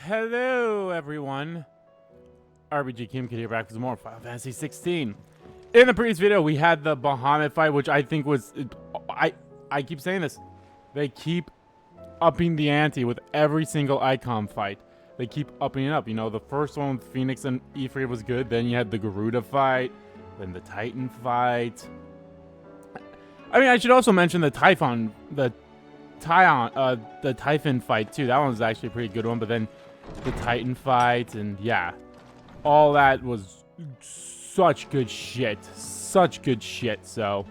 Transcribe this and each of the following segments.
Hello, everyone. RBG Kim Kid here, back with more Final Fantasy 16. In the previous video, we had the Bahamut fight, which I think was... I keep saying this. They keep upping the ante with every single Eikon fight. They keep upping it up. You know, the first one with Phoenix and Ifrit was good. Then you had the Garuda fight. Then the Titan fight. I mean, I should also mention the Typhon... the Typhon fight, too. That one was actually a pretty good one. But then the Titan fight, and yeah. All that was such good shit. Such good shit, so...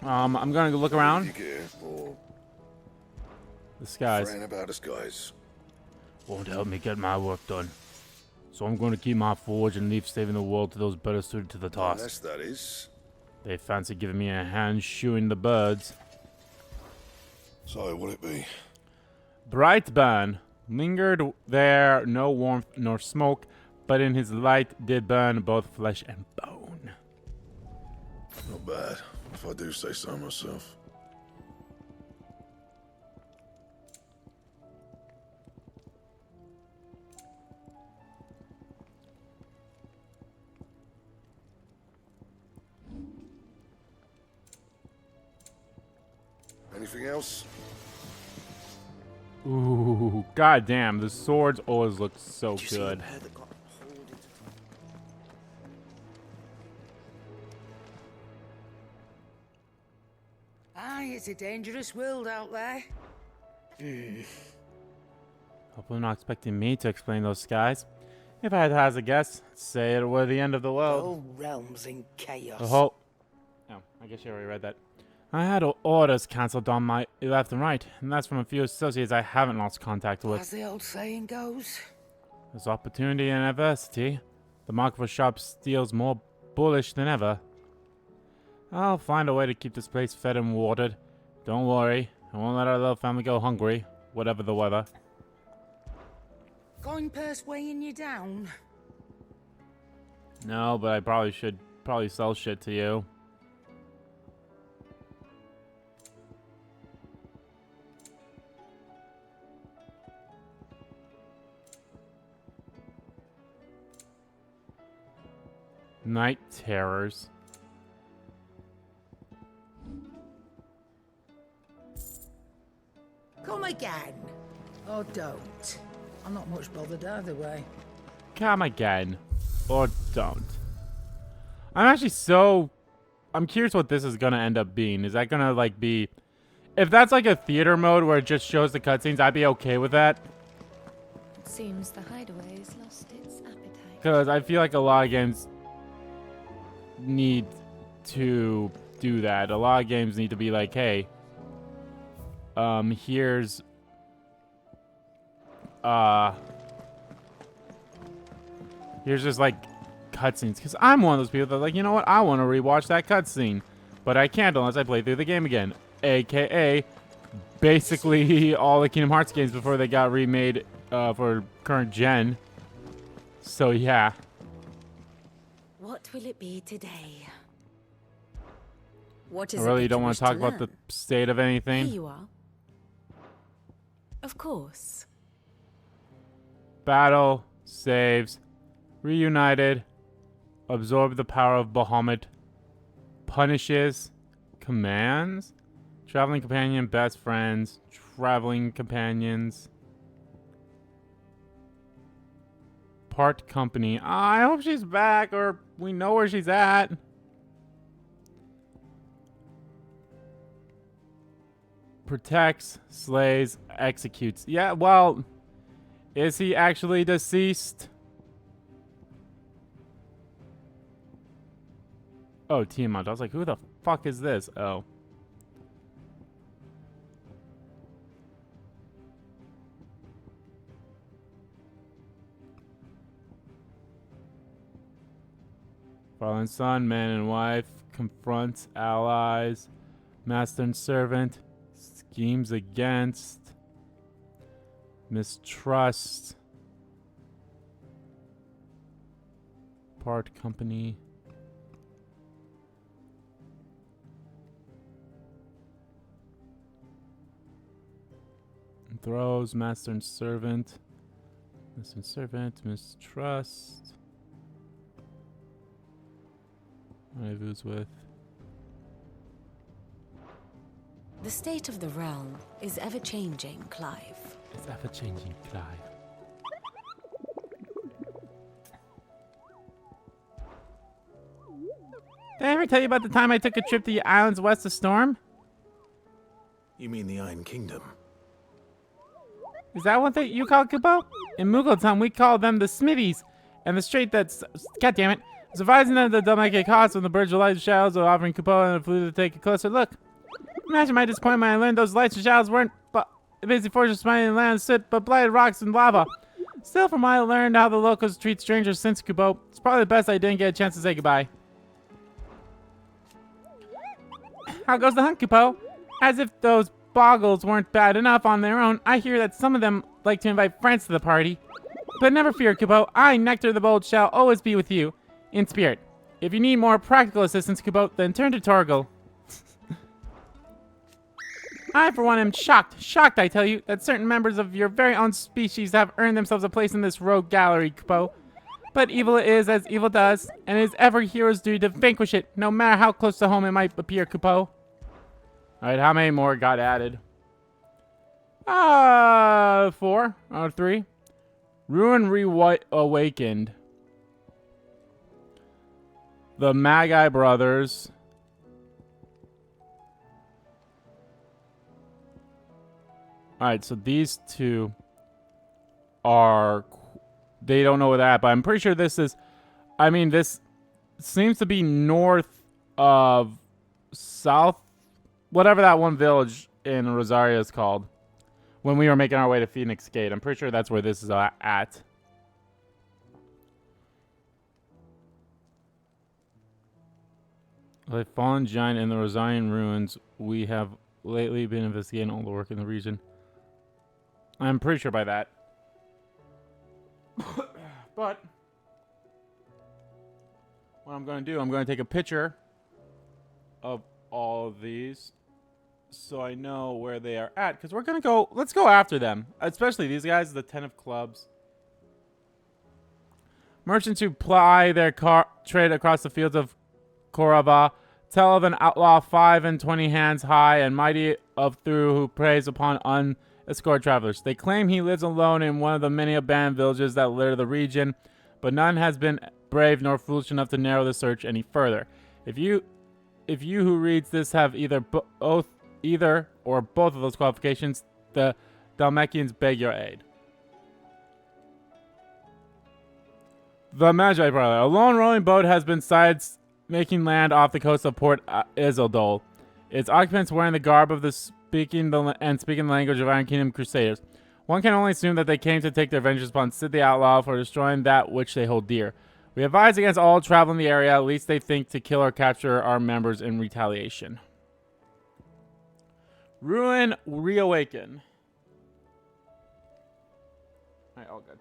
I'm gonna go look around. The skies about us, guys. won't help me get my work done. So I'm gonna keep my forge and leave saving the world to those better suited to the task. Unless that is. They fancy giving me a hand shooing the birds. So, what'll it be? Brightburn lingered there, no warmth nor smoke, but in his light did burn both flesh and bone. Not bad, if I do say so myself. Anything else? Ooh, goddamn! The swords always look so good. Aye, it's a dangerous world out there. Hopefully not expecting me to explain those skies. If I had to hazard a guess, I'd say it were the end of the world. Whole realms in chaos. Oh, I guess you already read that. I had orders cancelled on my left and right, and that's from a few associates I haven't lost contact with. As the old saying goes. There's opportunity and adversity. The market for sharp steel's more bullish than ever. I'll find a way to keep this place fed and watered. Don't worry, I won't let our little family go hungry, whatever the weather. Coin purse weighing you down? No, but I probably should sell shit to you. Night terrors. Come again. Or don't. I'm not much bothered either way. Come again. Or don't. I'm curious what this is gonna end up being. Is that gonna, like, be... If that's, like, a theater mode where it just shows the cutscenes, I'd be okay with that. It seems the hideaway has lost its appetite. Because I feel like a lot of games need to do that. A lot of games need to be like, hey, here's just like cutscenes. Because I'm one of those people that like, you know what, I want to rewatch that cutscene, but I can't unless I play through the game again. AKA basically all the Kingdom Hearts games before they got remade for current gen. So yeah. What will it be today? What is I really it that don't you want wish to talk about the learn? state of Here anything. you are. Of course. Battle, saves, reunited, absorb the power of Bahamut, punishes, commands, traveling companion, best friends, traveling companions, part company. I hope she's back, or we know where she's at. Protects, slays, executes. Yeah, well, is he actually deceased? Oh, Tiamat. I was like, who the fuck is this? Oh. Father and son, man and wife, confronts allies, master and servant, schemes against, mistrust, part company. throws, master and servant. Master and servant, mistrust. Rendezvous with. The state of the realm is ever-changing, Clive. It's ever changing, Clive. Did I ever tell you about the time I took a trip to the islands west of Storm? You mean the Iron Kingdom? Is that what you call Kupo? In Mughal we call them the Smithies. And the strait that's... God damn it. Surprising them that don't make a cost when the birds with light shadows are offering Kupo and the flew to take a closer look. Imagine my disappointment when I learned those lights and shadows weren't busy fortress smiling land stood, but blighted rocks and lava. Still, from what I learned how the locals treat strangers since Kupo, it's probably the best I didn't get a chance to say goodbye. How goes the hunt, Kupo? As if those boggles weren't bad enough on their own, I hear that some of them like to invite friends to the party. But never fear, Kupo. I, Nectar the Bold, shall always be with you, in spirit. If you need more practical assistance, Kupo, then turn to Torgal. I, for one, am shocked, I tell you, that certain members of your very own species have earned themselves a place in this rogue gallery, Kupo. But evil is as evil does, and it is ever hero's duty to vanquish it, no matter how close to home it might appear, Kupo. Alright, how many more got added? 4 or 3. Ruin reawakened. The Magi brothers. Alright, so these two are... They don't know where they're at, but I'm pretty sure this is... I mean, this seems to be north of south... Whatever that one village in Rosaria is called. When we were making our way to Phoenix Gate. I'm pretty sure that's where this is at. A fallen giant in the Rosarian ruins. We have lately been investigating all the work in the region. I'm pretty sure by that. But what I'm going to do, I'm going to take a picture of all of these so I know where they are at, because we're going to go, let's go after them, especially these guys, the 10 of clubs. Merchants who ply their trade across the fields of Korava tell of an outlaw 5 and 20 hands high and mighty of through who preys upon unescorted travelers. They claim he lives alone in one of the many abandoned villages that litter the region, but none has been brave nor foolish enough to narrow the search any further. If you who reads this have either or both of those qualifications, the Dalmatians beg your aid. The Magi brother. A lone rolling boat has been sighted making land off the coast of Port Isildur. Its occupants wearing the garb of the speaking the language of Iron Kingdom Crusaders. One can only assume that they came to take their vengeance upon Sid the Outlaw for destroying that which they hold dear. We advise against all travel in the area, at least they think to kill or capture our members in retaliation. Ruin reawaken. Alright, all good.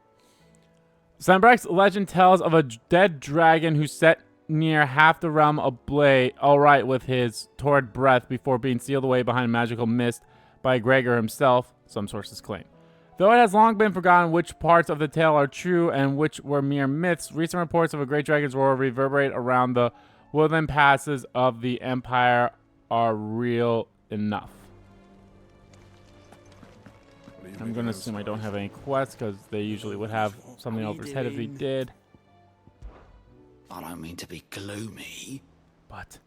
Sunbreck's legend tells of a dead dragon who set near half the realm ablaze, alright with his torrid breath before being sealed away behind magical mist by Gregor himself, some sources claim. Though it has long been forgotten which parts of the tale are true and which were mere myths, recent reports of a great dragon's roar reverberate around the woodland passes of the Empire are real enough. I'm going to assume I don't have any quests because they usually would have something over his head if he did. I don't mean to be gloomy, but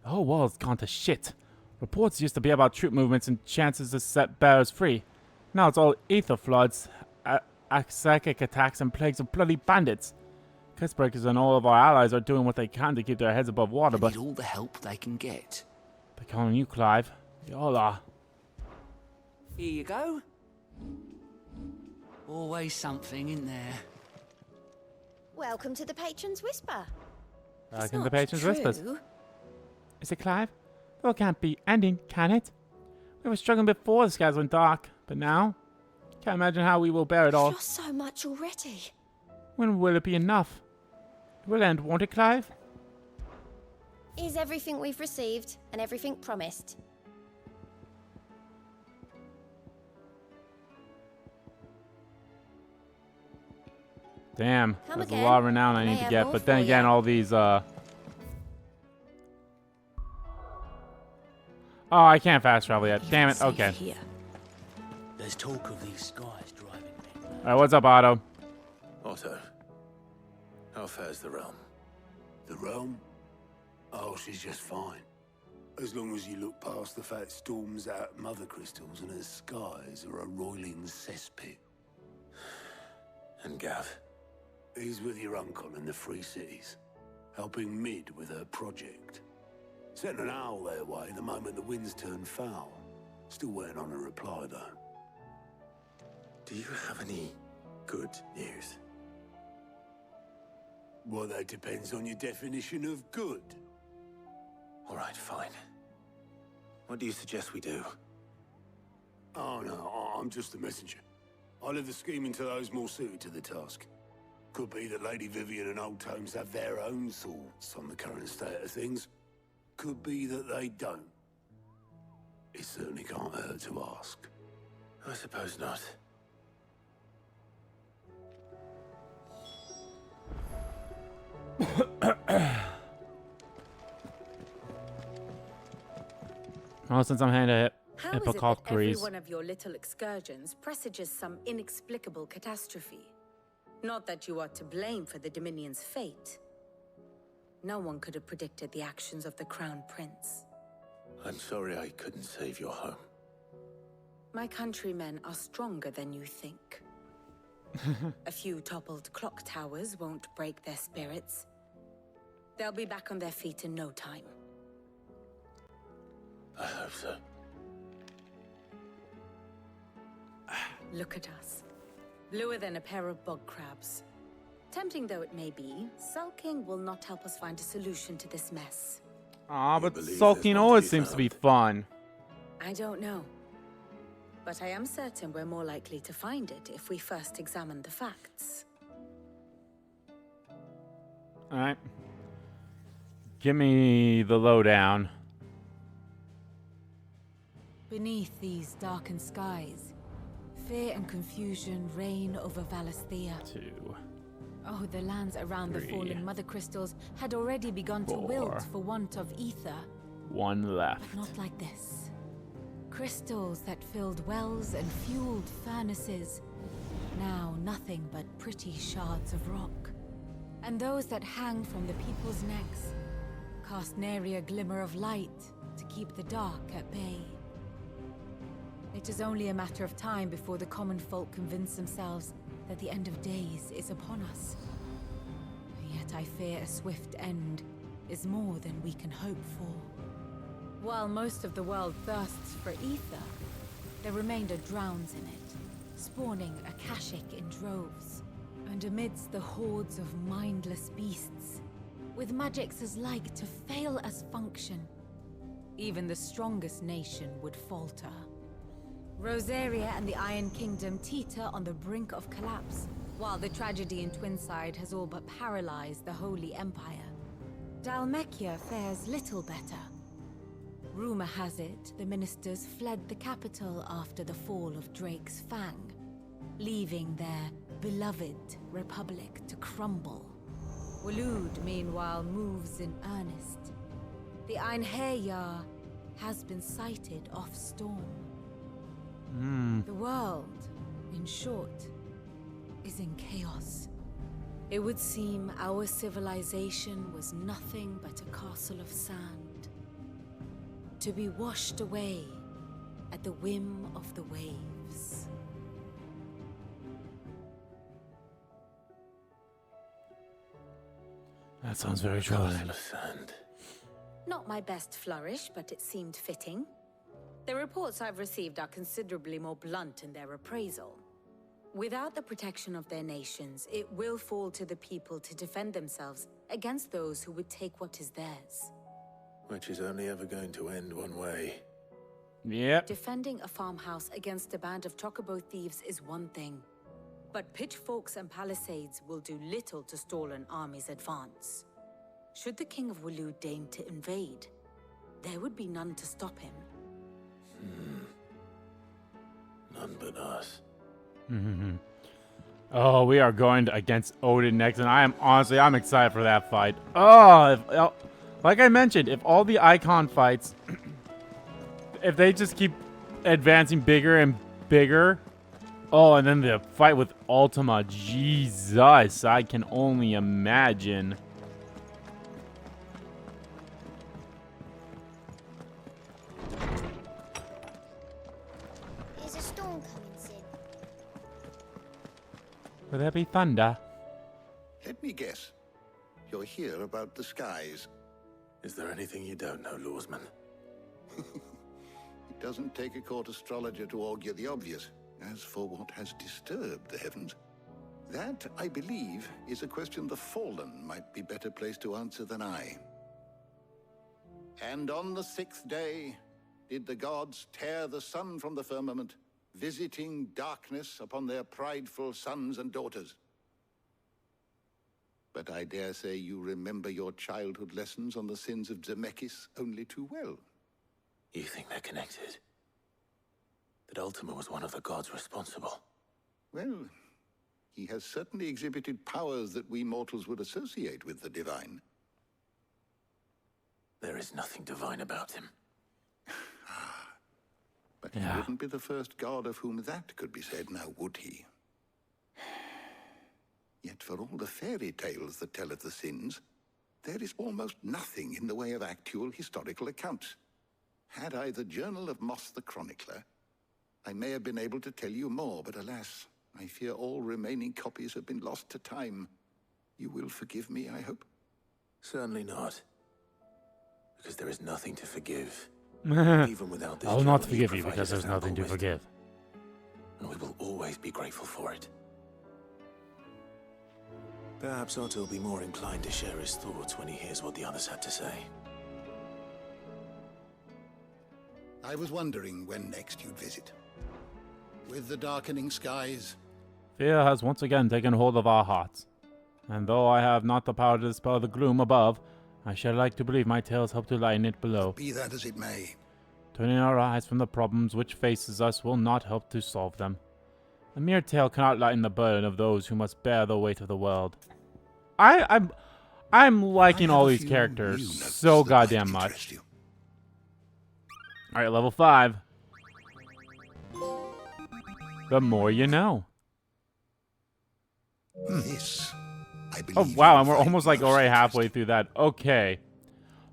the whole world's gone to shit. Reports used to be about troop movements and chances to set bearers free. Now it's all aether floods, psychic attacks, and plagues of bloody bandits. Curse-breakers and all of our allies are doing what they can to keep their heads above water, they but... need all the help they can get. They're calling you, Clive. You all are. Here you go. Always something in there. Welcome to the Patron's Whisper. Welcome to the Patron's Whispers. Is it Clive? The world can't be ending, can it? We were struggling before the skies went dark, but now? Can't imagine how we will bear it all. You've lost so much already. When will it be enough? It will end, won't it, Clive? Is everything we've received and everything promised? Damn, Come there's again. a lot of renown I May need to have get. more But then for again, ya. all these, Oh, I can't fast travel yet. Damn it. Safe Okay. here. There's talk of these skies driving men. All right, what's up, Otto? Otto, how fares the realm? The realm? Oh, she's just fine. As long as you look past the fat storms out Mothercrystals and her skies are a roiling cesspit. And Gav? He's with your uncle in the Free Cities, helping Mid with her project. Sent an owl their way the moment the winds turned foul. Still waiting on a reply, though. Do you have any good news? Well, that depends on your definition of good. All right, fine. What do you suggest we do? Oh, no, I'm just the messenger. I'll leave the scheming to those more suited to the task. Could be that Lady Vivian and Old Tomes have their own thoughts on the current state of things. Could be that they don't. It certainly can't hurt to ask. I suppose not. Well, since I'm headed to How is it that every Hippocrates. one of your little excursions presages some inexplicable catastrophe? Not that you are to blame for the Dominion's fate. No one could have predicted the actions of the Crown Prince. I'm sorry I couldn't save your home. My countrymen are stronger than you think. A few toppled clock towers won't break their spirits. They'll be back on their feet in no time. I hope so. Look at us. Bluer than a pair of bog crabs. Tempting though it may be, sulking will not help us find a solution to this mess. Aw, You but believe sulking there's one to always be seems to be found? fun. I don't know. But I am certain we're more likely to find it if we first examine the facts. Alright. Give me the lowdown. Beneath these darkened skies, fear and confusion reign over Valisthea. 2. Oh, the lands around the 3, fallen Mothercrystals had already begun to 4. wilt for want of ether. 1 left. But not like this. Crystals that filled wells and fueled furnaces. Now nothing but pretty shards of rock. And those that hang from the people's necks cast nary a glimmer of light to keep the dark at bay. It is only a matter of time before the common folk convince themselves that the end of days is upon us. Yet I fear a swift end is more than we can hope for. While most of the world thirsts for ether, the remainder drowns in it, spawning Akashic in droves. And amidst the hordes of mindless beasts, with magics as like to fail as function, even the strongest nation would falter. Rosaria and the Iron Kingdom teeter on the brink of collapse, while the tragedy in Twinside has all but paralyzed the Holy Empire. Dalmekia fares little better. Rumor has it the ministers fled the capital after the fall of Drake's Fang, leaving their beloved republic to crumble. Waloed, meanwhile, moves in earnest. The Einherjar has been sighted off-storm. The world, in short, is in chaos. It would seem our civilization was nothing but a castle of sand, to be washed away at the whim of the waves. That sounds very troubling. Castle of sand. Not my best flourish, but it seemed fitting. The reports I've received are considerably more blunt in their appraisal. Without the protection of their nations, it will fall to the people to defend themselves against those who would take what is theirs. Which is only ever going to end one way. Yep. Defending a farmhouse against a band of chocobo thieves is one thing, but pitchforks and palisades will do little to stall an army's advance. Should the King of Waloed deign to invade, there would be none to stop him. None but us. Oh, we are going against Odin next, and I'm excited for that fight. Oh, like I mentioned, if all the Eikon fights, if they just keep advancing bigger and bigger, oh, and then the fight with Ultima, Jesus, I can only imagine. Is a storm coming soon? Will there be thunder? Let me guess. You're here about the skies. Is there anything you don't know, Lawsman? It doesn't take a court astrologer to augur the obvious. As for what has disturbed the heavens, that, I believe, is a question the Fallen might be better placed to answer than I. And on the 6th day did the gods tear the sun from the firmament, visiting darkness upon their prideful sons and daughters. But I dare say you remember your childhood lessons on the sins of Zemeckis only too well. You think they're connected? That Ultima was one of the gods responsible? Well, he has certainly exhibited powers that we mortals would associate with the divine. There is nothing divine about him. But he wouldn't be the first god of whom that could be said, now would he? Yet for all the fairy tales that tell of the sins, there is almost nothing in the way of actual historical accounts. Had I the Journal of Moss the Chronicler, I may have been able to tell you more, but alas, I fear all remaining copies have been lost to time. You will forgive me, I hope? Certainly not. Because there is nothing to forgive. Even without this I will not journal forgive you provided because there's us nothing to ample forgive. wisdom, and we will always be grateful for it. Perhaps Otto will be more inclined to share his thoughts when he hears what the others had to say. I was wondering when next you'd visit. With the darkening skies, Fear has once again taken hold of our hearts. And though I have not the power to dispel the gloom above, I shall like to believe my tales help to lighten it below. be that as it may. Turning our eyes from the problems which faces us will not help to solve them. A mere tale cannot lighten the burden of those who must bear the weight of the world. I'm liking all these characters so goddamn much. Alright, level 5. The more you know. This, I Oh believe, wow, you and we're find almost like most already halfway interesting. through that. Okay.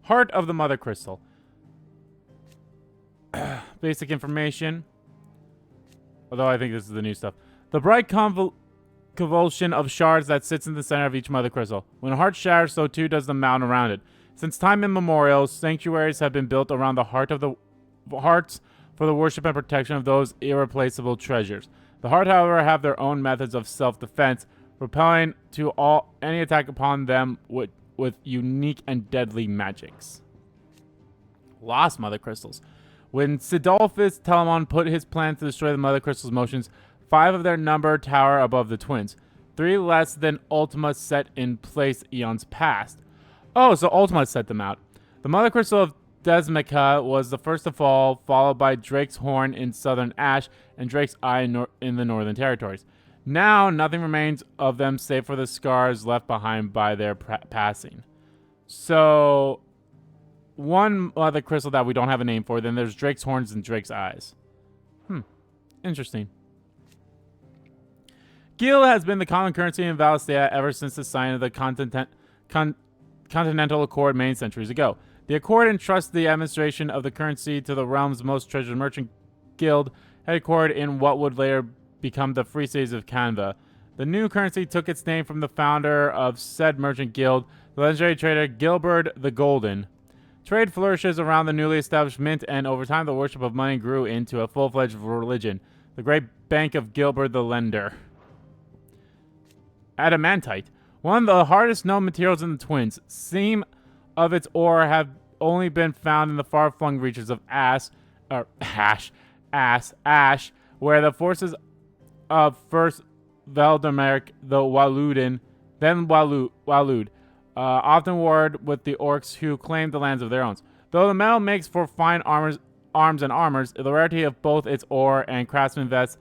Heart of the Mother Crystal. Basic information. Although I think this is the new stuff. The bright convulsion of shards that sits in the center of each Mother Crystal. When a heart shatters, so too does the mountain around it. Since time immemorial, sanctuaries have been built around the heart of the hearts for the worship and protection of those irreplaceable treasures. The heart, however, have their own methods of self-defense, repelling to any attack upon them with unique and deadly magics. Lost Mother Crystals. When Sidolphus Telamon put his plan to destroy the Mother Crystal's motions, 5 of their number tower above the twins. 3 less than Ultima set in place eons past. Oh, so Ultima set them out. The Mother Crystal of Desmica was the first to fall, followed by Drake's Horn in Southern Ash and Drake's Eye in the Northern Territories. Now, nothing remains of them save for the scars left behind by their passing. So, one Mother Crystal that we don't have a name for, then there's Drake's Horns and Drake's Eyes. Interesting. Gil has been the common currency in Valisthea ever since the signing of the Continental Accord many centuries ago. The Accord entrusts the administration of the currency to the realm's most treasured merchant guild, headquartered in what would later become the Free Cities of Canva. The new currency took its name from the founder of said merchant guild, the legendary trader Gilbert the Golden. Trade flourishes around the newly established mint, and over time the worship of money grew into a full-fledged religion. The Great Bank of Gilbert the Lender. Adamantite. One of the hardest known materials in the twins. Seam of its ore have only been found in the far-flung reaches of Ash, where the forces of first Valdemaric the Waluden, then Walud, often warred with the orcs who claimed the lands of their own. Though the metal makes for fine arms and armors, the rarity of both its ore and craftsman vests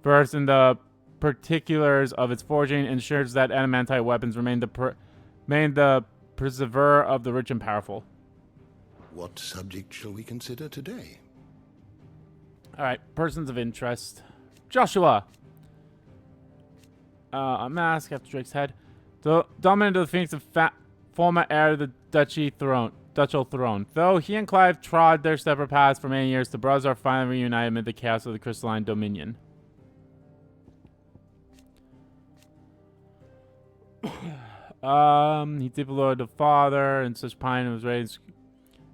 versed in the particulars of its forging, ensures that adamantite weapons remain the preserver of the rich and powerful. What subject shall we consider today? All right, persons of interest. Joshua. A mask after Drake's head. The dominant of the Phoenix of former heir of the ducal throne. Though he and Clive trod their separate paths for many years, the brothers are finally reunited amid the chaos of the crystalline dominion. He deployed the father, and such pine was raised.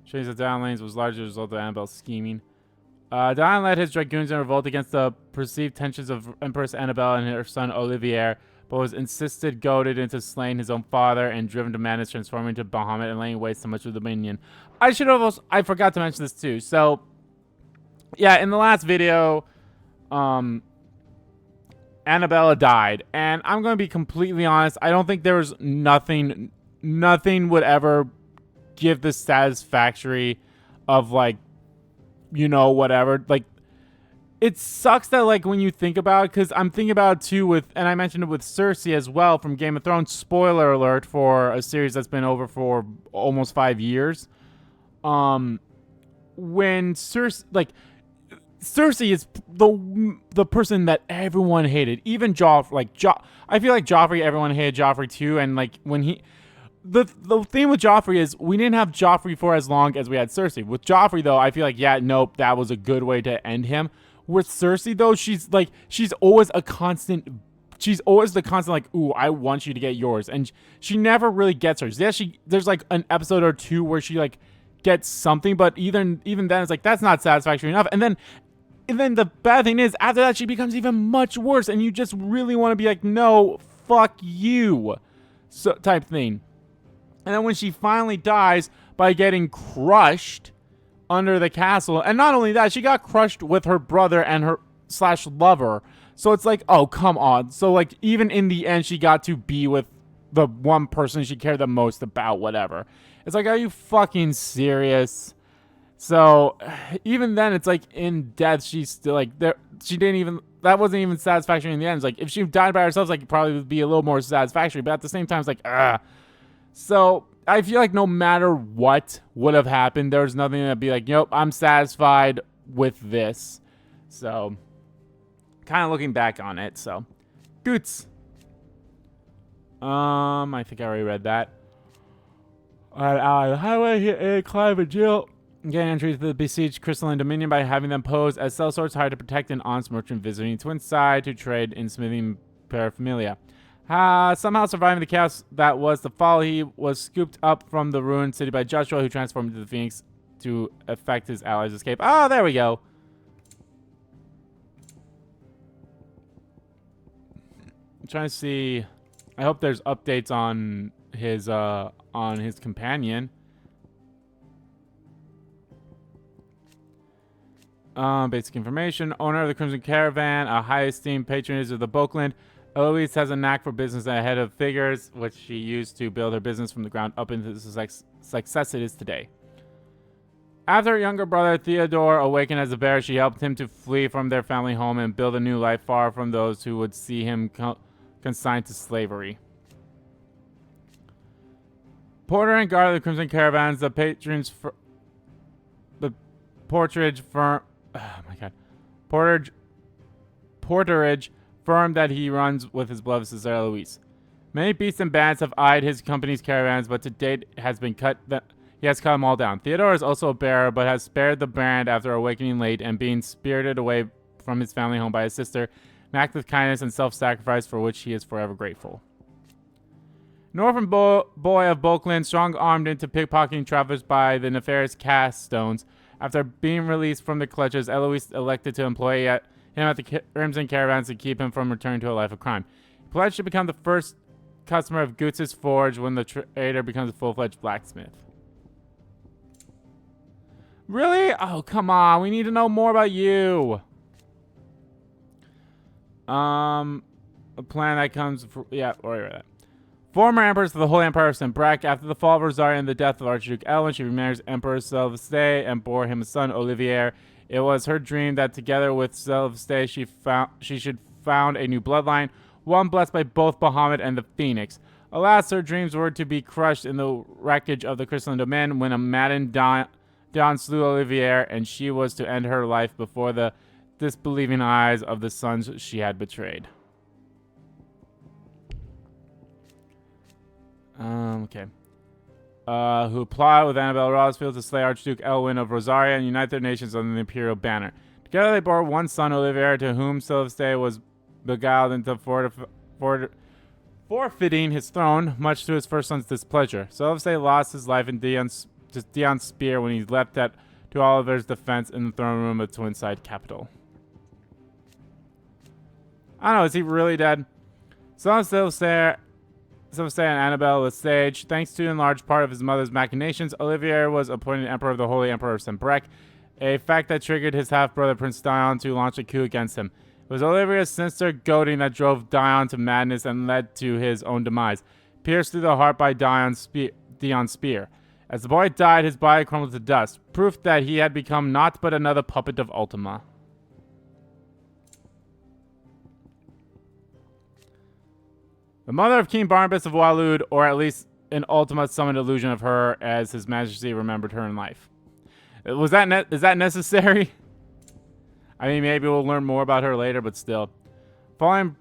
Change the downlanes was largely a result of Annabelle's scheming. Dion led his dragoons in revolt against the perceived tensions of Empress Annabelle and her son Olivier, but was goaded into slaying his own father and driven to madness, transforming into Bahamut and laying waste to much of the dominion. I forgot to mention this too. So, yeah, in the last video, Annabella died, and I'm going to be completely honest. I don't think there was nothing would ever give the satisfactory of, like, you know, whatever. Like, it sucks that, like, when you think about it, because I'm thinking about it too with, and I mentioned it with Cersei as well from Game of Thrones. Spoiler alert for a series that's been over for almost 5 years. When Cersei, like, Cersei is the person that everyone hated. Even Joffrey, like, I feel like Joffrey, everyone hated Joffrey too, and, like, when he... The thing with Joffrey is we didn't have Joffrey for as long as we had Cersei. With Joffrey, though, I feel like, yeah, nope, that was a good way to end him. With Cersei, though, she's always the constant, like, ooh, I want you to get yours. And she never really gets hers. Yeah, there's, like, an episode or two where she, like, gets something, but even then, it's like, that's not satisfactory enough. And then the bad thing is, after that, she becomes even much worse, and you just really want to be like, no, fuck you, so type thing. And then when she finally dies by getting crushed under the castle, and not only that, she got crushed with her brother and her /lover. So it's like, oh, come on. So, like, even in the end, she got to be with the one person she cared the most about, whatever. It's like, are you fucking serious? So even then, it's like, in death, she's still like, that wasn't even satisfactory in the end. It's like, if she died by herself, like, it probably would be a little more satisfactory, but at the same time, it's like, ugh. So I feel like no matter what would have happened, there was nothing that'd be like, nope, I'm satisfied with this. So kind of looking back on it. So Goots. I think I already read that. The highway here, Clive and Jill gain entry to the besieged crystalline dominion by having them pose as sellswords hired to protect an honest merchant visiting Twin Side to trade in smithing paraphernalia. Somehow surviving the chaos that was the fall, he was scooped up from the ruined city by Joshua, who transformed into the Phoenix to effect his allies' escape. Oh, there we go. I'm trying to see. I hope there's updates on his companion. Basic information. Owner of the Crimson Caravan, a high esteemed patronage of the Boakland. Eloise has a knack for business ahead of figures, which she used to build her business from the ground up into the success it is today. After her younger brother Theodore awakened as a bear, she helped him to flee from their family home and build a new life far from those who would see him consigned to slavery. Porter and guard of the Crimson Caravans, the patrons for the porterage firm. Oh my god, porterage firm that he runs with his beloved sister Eloise. Many beasts and bands have eyed his company's caravans, but to date he has cut them all down. Theodore is also a bearer, but has spared the brand after awakening late and being spirited away from his family home by his sister, an act of kindness and self-sacrifice for which he is forever grateful. An orphan boy of Boakland, strong-armed into pickpocketing travelers by the nefarious Caststones. After being released from the clutches, Eloise elected to employ him at the Crimson Caravans to keep him from returning to a life of crime. He pledged to become the first customer of Goots' Forge when the trader becomes a full-fledged blacksmith. Really? Oh, come on. We need to know more about you. A plan that comes... yeah, already read that. Former Empress of the Holy Empire of Sembrak. After the fall of Rosaria and the death of Archduke Elwin, she remarried Emperor Valisthea and bore him a son, Olivier. It was her dream that together with Valisthea, she should found a new bloodline, one blessed by both Bahamut and the Phoenix. Alas, her dreams were to be crushed in the wreckage of the crystalline domain when a maddened Dawn slew Olivier, and she was to end her life before the disbelieving eyes of the sons she had betrayed. Okay. Who plot with Annabelle Rosfield to slay Archduke Elwyn of Rosaria and unite their nations under the imperial banner. Together they bore one son, Olivier, to whom Valisthea was beguiled into forfeiting his throne, much to his first son's displeasure. Valisthea lost his life in Dion's spear when he leapt to Oliver's defense in the throne room of Twinside capital. I don't know, is he really dead? Valisthea and Annabelle Lesage. Thanks to in large part of his mother's machinations, Olivier was appointed Emperor of the Holy Emperor of Sembrec, a fact that triggered his half-brother Prince Dion to launch a coup against him. It was Olivier's sinister goading that drove Dion to madness and led to his own demise, pierced through the heart by Dion's spear. As the boy died, his body crumbled to dust, proof that he had become naught but another puppet of Ultima. The mother of King Barnabas of Waloed, or at least an Ultima summoned illusion of her as His Majesty remembered her in life. Is that necessary? I mean, maybe we'll learn more about her later, but still. Fallen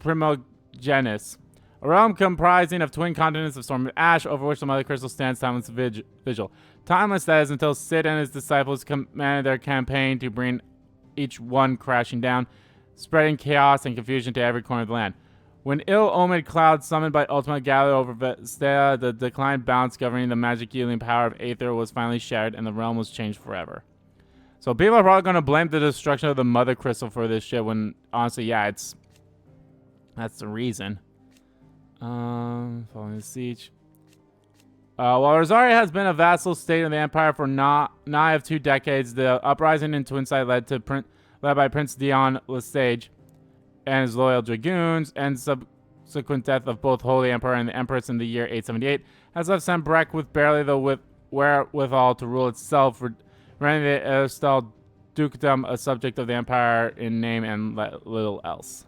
Primogenis. A realm comprising of twin continents of storm and ash over which the Mothercrystal stands timeless vigil. Timeless, that is, until Sid and his disciples commanded their campaign to bring each one crashing down, spreading chaos and confusion to every corner of the land. When ill-omened clouds summoned by Ultima gathered over Valisthea, the declined balance governing the magic-yielding power of aether was finally shattered and the realm was changed forever. So people are probably going to blame the destruction of the Mother Crystal for this shit when, honestly, yeah, that's the reason. Following the siege. While Rosaria has been a vassal state of the Empire for nigh of 2 decades, the uprising in Twinside led by Prince Dion Lesage and his loyal dragoons, and subsequent death of both Holy Emperor and the Empress in the year 878, has left Sembrec with barely the wherewithal to rule itself, rendering the Erstal dukedom a subject of the Empire in name and little else.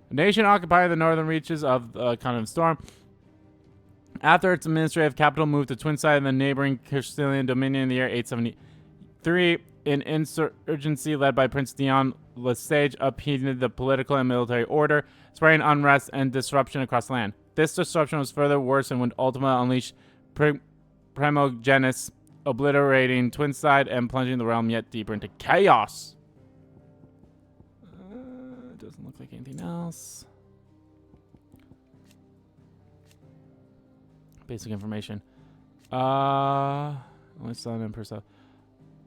The nation occupied the northern reaches of the continent of Storm. After its administrative capital moved to Twinside in the neighboring Castilian Dominion in the year 873, an insurgency led by Prince Dion Lesage upheaved the political and military order, spreading unrest and disruption across the land. This disruption was further worsened when Ultima unleashed Primogenis, obliterating Twinside and plunging the realm yet deeper into chaos. Doesn't look like anything else. Basic information. Only son and person.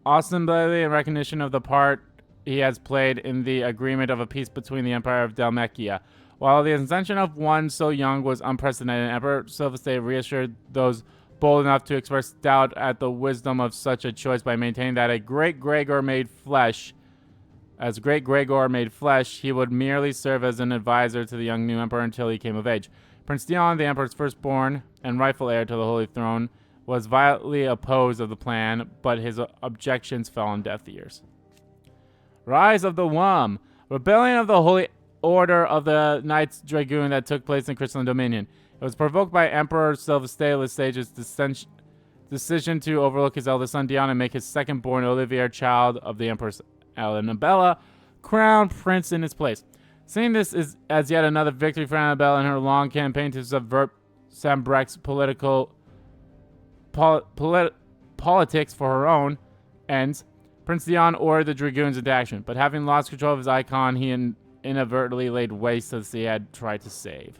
Austin Bailey, in recognition of the part he has played in the agreement of a peace between the Empire of Dalmekia. While the ascension of one so young was unprecedented, Emperor Valisthea reassured those bold enough to express doubt at the wisdom of such a choice by maintaining that as Great Gregor made flesh, he would merely serve as an advisor to the young new emperor until he came of age. Prince Dion, the emperor's firstborn and rightful heir to the Holy Throne, was violently opposed of the plan, but his objections fell on deaf ears. Rise of the Wum. Rebellion of the Holy Order of the Knights Dragoon that took place in Crystalline Dominion. It was provoked by Emperor Valisthea Lesage's decision to overlook his eldest son Dion and make his second-born Olivier, child of the Empress Annabella, crown prince in his place. Seeing this as yet another victory for Annabelle in her long campaign to subvert Sembrec's politics for her own ends, Prince Dion ordered the dragoons into action, but having lost control of his Eikon, he inadvertently laid waste as he had tried to save.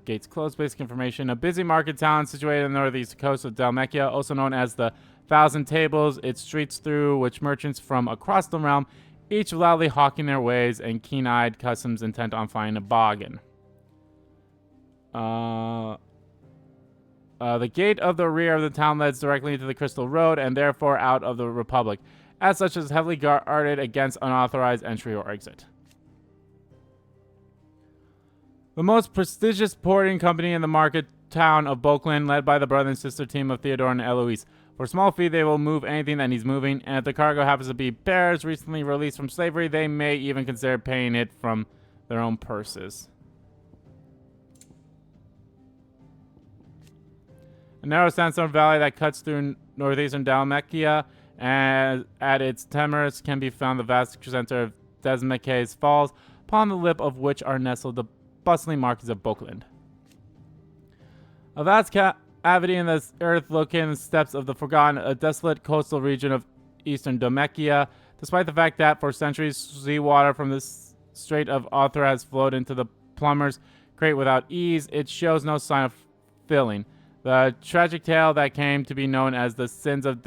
Gates closed. Basic information. A busy market town situated on the northeast coast of Dalmekia, also known as the Thousand Tables, its streets through which merchants from across the realm, each loudly hawking their ways and keen-eyed customs intent on finding a bargain. The gate of the rear of the town leads directly into the Crystal Road and therefore out of the Republic. As such, is heavily guarded against unauthorized entry or exit. The most prestigious porting company in the market town of Boklin, led by the brother and sister team of Theodore and Eloise. For a small fee, they will move anything that needs moving, and if the cargo happens to be bears recently released from slavery, they may even consider paying it from their own purses. A narrow sandstone valley that cuts through northeastern Dalmatia, and at its terminus can be found the vast center of Desmaquet's Falls, upon the lip of which are nestled the bustling markets of Bokeland. A vast cavity in the earth located in the steppes of the Forgotten, a desolate coastal region of eastern Dalmatia, despite the fact that for centuries seawater from the Strait of Arthur has flowed into the plumber's crate without ease, it shows no sign of filling. The tragic tale that came to be known as the Sins of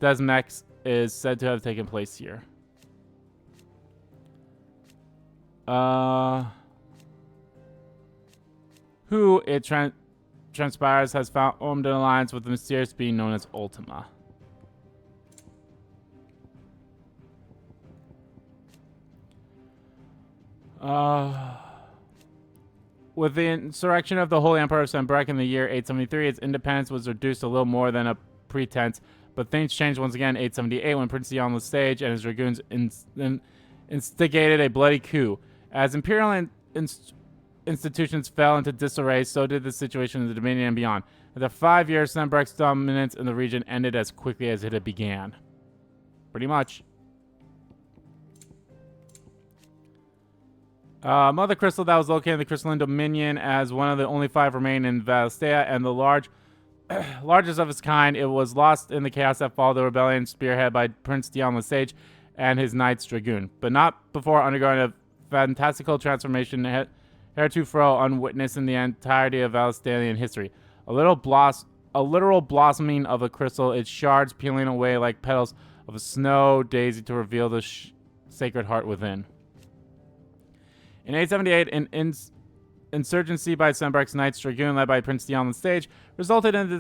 Desmex is said to have taken place here. Who, it transpires, has formed an alliance with the mysterious being known as Ultima. With the insurrection of the Holy Emperor of Sanbrek in the year 873, its independence was reduced a little more than a pretense, but things changed once again in 878 when Prince Dion Lesage and his dragoons instigated a bloody coup. As imperial institutions fell into disarray, so did the situation in the Dominion and beyond. After 5 years, Sanbrek's dominance in the region ended as quickly as it had began. Pretty much. Mothercrystal that was located in the Crystalline Dominion as one of the only 5 remaining in Valisthea, and the largest of its kind. It was lost in the chaos that followed the rebellion spearheaded by Prince Dion Lesage and his Knights Dragoon, but not before undergoing a fantastical transformation heretofore unwitnessed in the entirety of Valisthean history. A literal blossoming of a crystal, its shards peeling away like petals of a snow daisy to reveal the sacred heart within. In 878, an insurgency by Sanbrek's Knights Dragoon, led by Prince Dion Lesage, resulted in the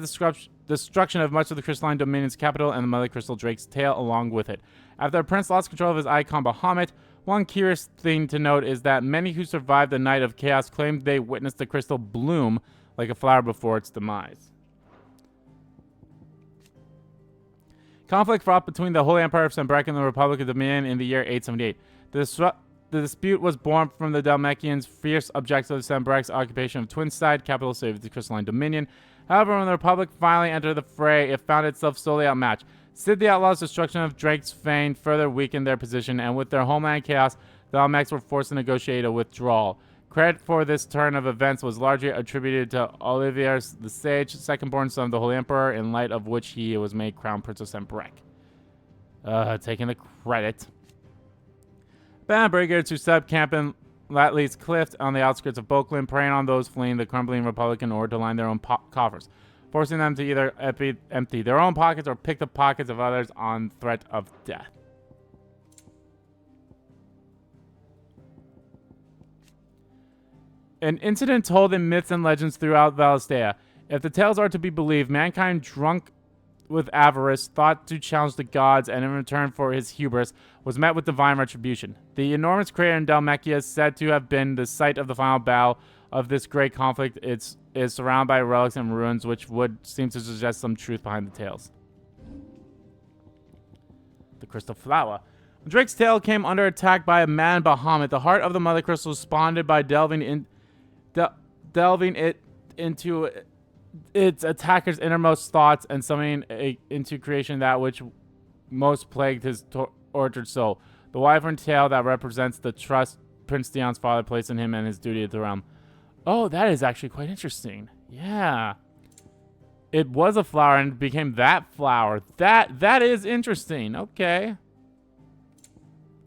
destruction of much of the Crystalline Dominion's capital and the Mothercrystal Drake's tail along with it. After the prince lost control of his Eikon Bahamut, one curious thing to note is that many who survived the Night of Chaos claimed they witnessed the crystal bloom like a flower before its demise. Conflict fought between the Holy Empire of Sanbrek and the Republic of Dominion in the year 878. The dispute was born from the Dalmatians' fierce objections of Sanbrek's occupation of Twinside, capital city of the Crystalline Dominion. However, when the Republic finally entered the fray, it found itself solely outmatched. Sid the Outlaw's destruction of Drake's Fane further weakened their position, and with their homeland chaos, the Dalmex were forced to negotiate a withdrawal. Credit for this turn of events was largely attributed to Olivier the Sage, second-born son of the Holy Emperor, in light of which he was made Crown Prince of Sanbrek. Taking the credit. Band brigadiers who set up camp in Latley's Cliff on the outskirts of Boklin, preying on those fleeing the crumbling Republic in order to line their own coffers, forcing them to either empty their own pockets or pick the pockets of others on threat of death. An incident told in myths and legends throughout Valisthea. If the tales are to be believed, mankind, drunk with avarice, thought to challenge the gods, and in return for his hubris, was met with divine retribution. The enormous crater in Dalmatia is said to have been the site of the final battle of this great conflict. It is surrounded by relics and ruins, which would seem to suggest some truth behind the tales. The Crystal Flower. When Drake's tail came under attack by a man Bahamut, the heart of the Mother Crystal responded by delving it into its attacker's innermost thoughts and summoning into creation that which most plagued his tortured soul. The wyvern tail that represents the trust Prince Dion's father placed in him and his duty to the realm. Oh, that is actually quite interesting. Yeah. It was a flower and became that flower. That is interesting. Okay.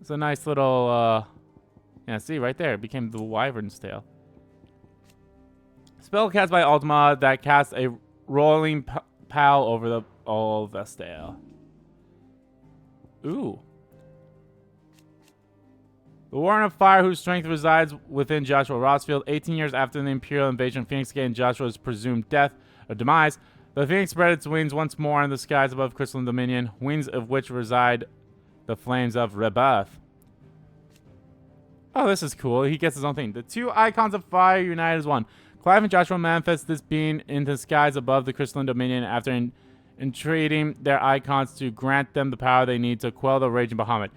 It's a nice little, yeah, see, right there. It became the wyvern's tail. Spell cast by Ultima that casts a rolling pall over the all Valisthea. Ooh. The Warren of Fire, whose strength resides within Joshua Rosfield. 18 years after the Imperial invasion of Phoenix Gate and Joshua's presumed death or demise, the Phoenix spread its wings once more in the skies above Crystalline Dominion, wings of which reside the flames of rebirth. Oh, this is cool. He gets his own thing. The two Eikons of Fire unite as one. Clive and Joshua manifest this being in the skies above the crystalline dominion after entreating their Eikons to grant them the power they need to quell the raging Bahamut.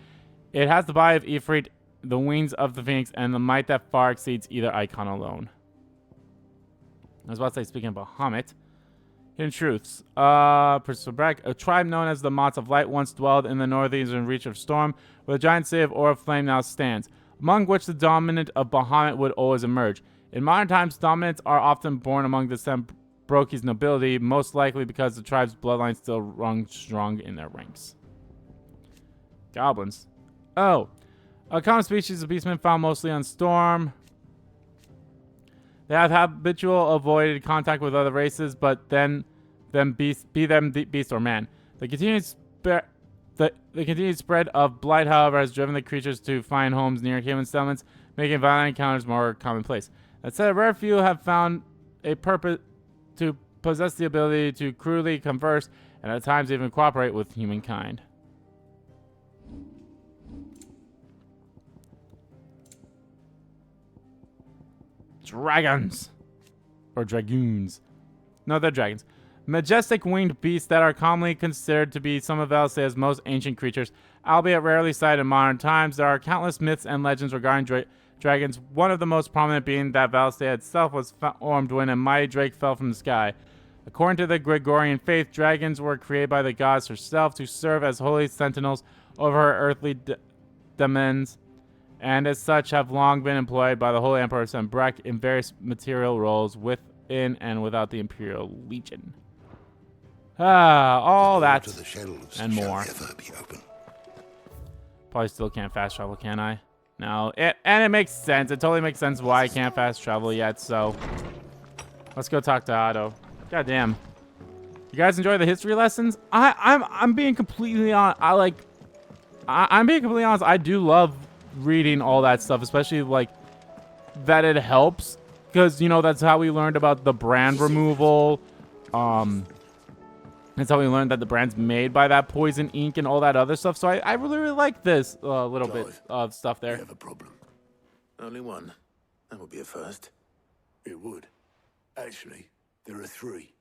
It has the body of Ifrit, the wings of the Phoenix, and the might that far exceeds either Eikon alone. I was about to say, speaking of Bahamut, hidden truths. A tribe known as the Mots of Light once dwelled in the northeastern reach of Storm, where the giant city of Aura of Flame now stands, among which the dominant of Bahamut would always emerge. In modern times, dominants are often born among the Sembroki's nobility, most likely because the tribe's bloodline still rung strong in their ranks. Goblins. Oh. A common species of beastmen found mostly on Storm. They have habitual avoided contact with other races, but then beast or man. The continued spread of blight, however, has driven the creatures to find homes near human settlements, making violent encounters more commonplace. That said, a rare few have found a purpose to possess the ability to cruelly converse and at times even cooperate with humankind. Dragons. Or dragoons. No, they're dragons. Majestic winged beasts that are commonly considered to be some of Valisthea's most ancient creatures, albeit rarely sighted in modern times. There are countless myths and legends regarding dragons, one of the most prominent being that Valisthea itself was formed when a mighty drake fell from the sky. According to the Gregorian faith, dragons were created by the goddess herself to serve as holy sentinels over her earthly demons, and as such have long been employed by the Holy Emperor Sembrak in various material roles within and without the Imperial Legion. All that and more. Probably still can't fast travel, can I? No, it makes sense. It totally makes sense why I can't fast travel yet, so let's go talk to Otto. God damn. You guys enjoy the history lessons? I'm being completely honest. I'm being completely honest. I do love reading all that stuff, especially like that it helps because, you know, that's how we learned about the brand removal. That's how we learned that the brand's made by that poison ink and all that other stuff. So I really, really like this little bit of stuff there. You have a problem. Only one. That would be a first. It would. Actually, there are three.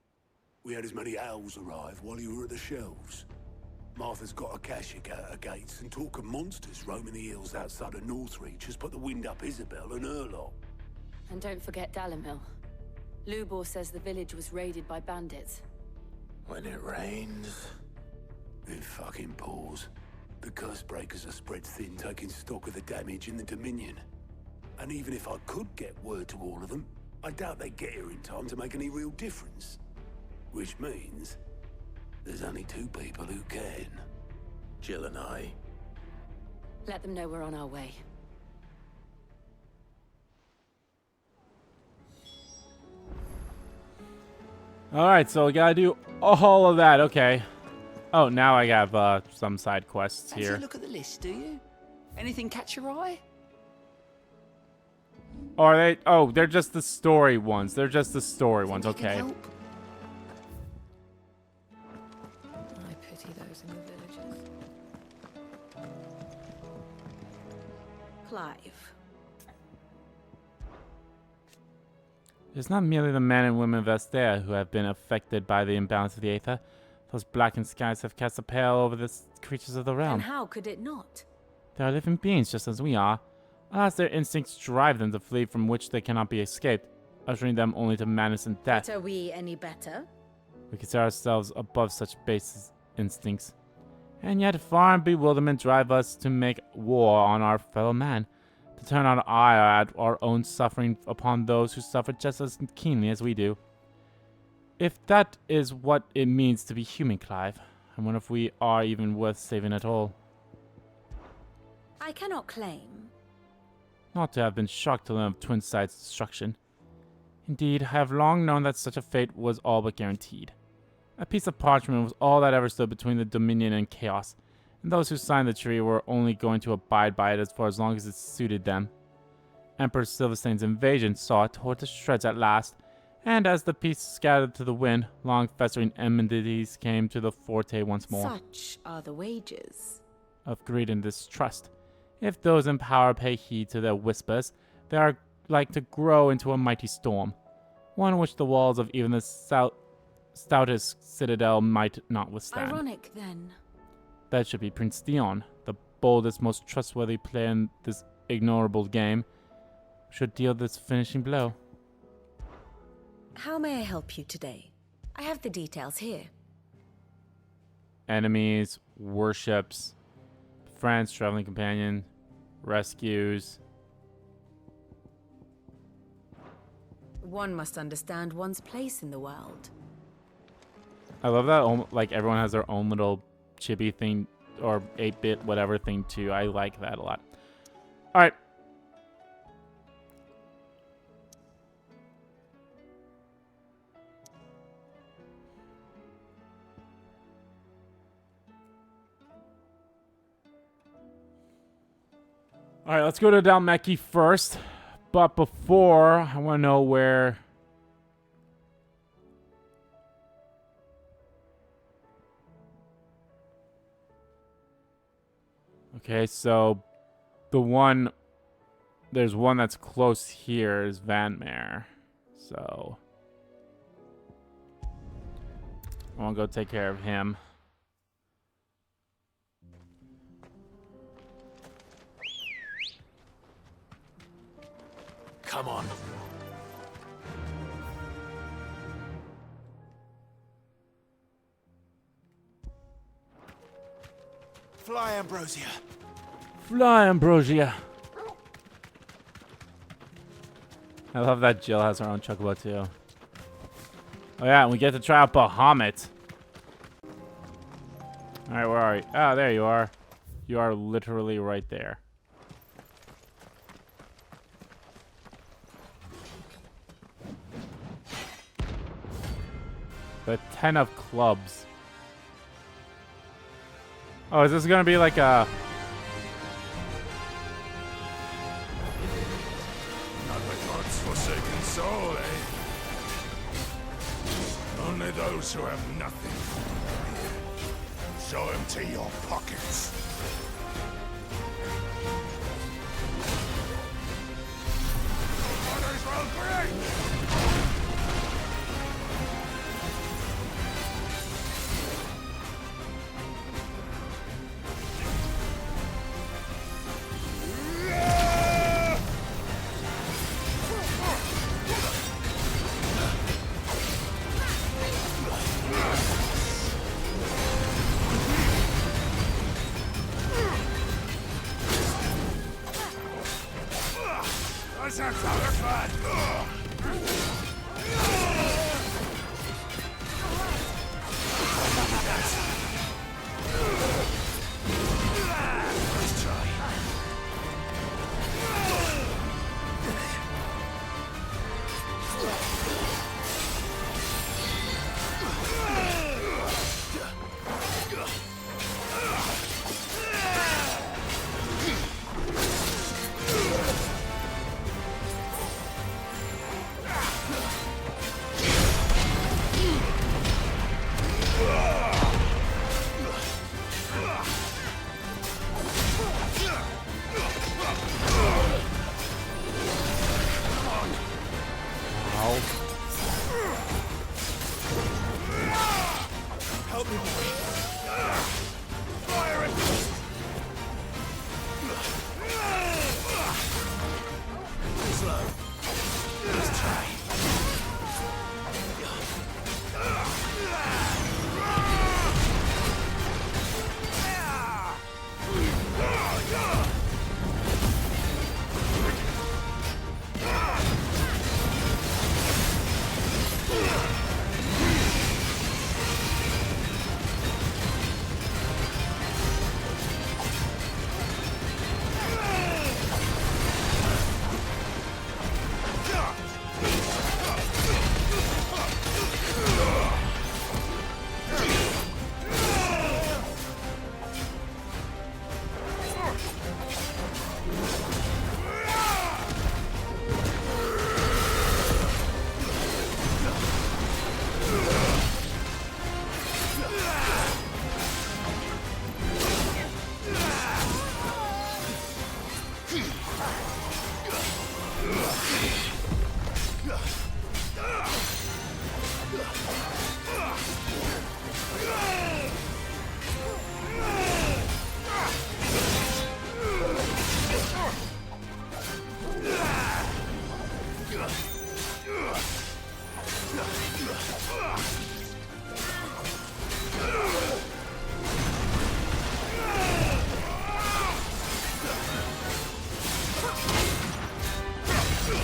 We had as many owls arrive while you were at the shelves. Martha's got a Akashic at her gates, and talk of monsters roaming the hills outside of Northreach has put the wind up Isabel and her lot. And don't forget Dalimil. Lubor says the village was raided by bandits. When it rains... It fucking pours. The curse breakers are spread thin, taking stock of the damage in the Dominion. And even if I could get word to all of them, I doubt they'd get here in time to make any real difference. Which means... there's only two people who can. Jill and I. Let them know we're on our way. Alright, so we gotta do all of that. Okay. Oh, now I have some side quests here. Actually, look at the list, do you? Anything catch your eye? Or are they? Oh, they're just the story ones. They're just the story ones. Okay. I pity those in the villages. Clive. It's not merely the men and women of Valisthea who have been affected by the imbalance of the aether. Those blackened skies have cast a pall over the creatures of the realm. And how could it not? They are living beings just as we are. Alas, their instincts drive them to flee from which they cannot be escaped, ushering them only to madness and death. But are we any better? We consider ourselves above such base instincts. And yet far and bewilderment drive us to make war on our fellow man, to turn our ire at our own suffering upon those who suffer just as keenly as we do. If that is what it means to be human, Clive, I wonder if we are even worth saving at all. I cannot claim. Not to have been shocked to learn of Twinside's destruction. Indeed, I have long known that such a fate was all but guaranteed. A piece of parchment was all that ever stood between the Dominion and chaos, and those who signed the treaty were only going to abide by it for as long as it suited them. Emperor Silverstain's invasion saw it toward to shreds at last, and as the piece scattered to the wind, long festering enmities came to the forte once more. Such are the wages of greed and distrust. If those in power pay heed to their whispers, they are like to grow into a mighty storm. one which the walls of even the stoutest citadel might not withstand. Ironic, then. That should be Prince Dion, the boldest, most trustworthy player in this ignorable game, should deal this finishing blow. How may I help you today? I have the details here. Enemies, worships, friends, traveling companion, rescues. One must understand one's place in the world. I love that like everyone has their own little chibi thing or 8-bit whatever thing too. I like that a lot. All right. All right, let's go to Dalmeki first. But before, I want to know where... Okay, so there's one that's close here is Vanmare. So I want to go take care of him. Come on. Fly, Ambrosia. Fly, Ambrosia. I love that Jill has her own chocobo too. Oh yeah, and we get to try out Bahamut. Alright, where are you? Oh, there you are. You are literally right there. The 10 of clubs. Oh, is this gonna be like a... Not the god's forsaken soul, eh? Only those who have nothing. Show him to your pockets. Orders roll great!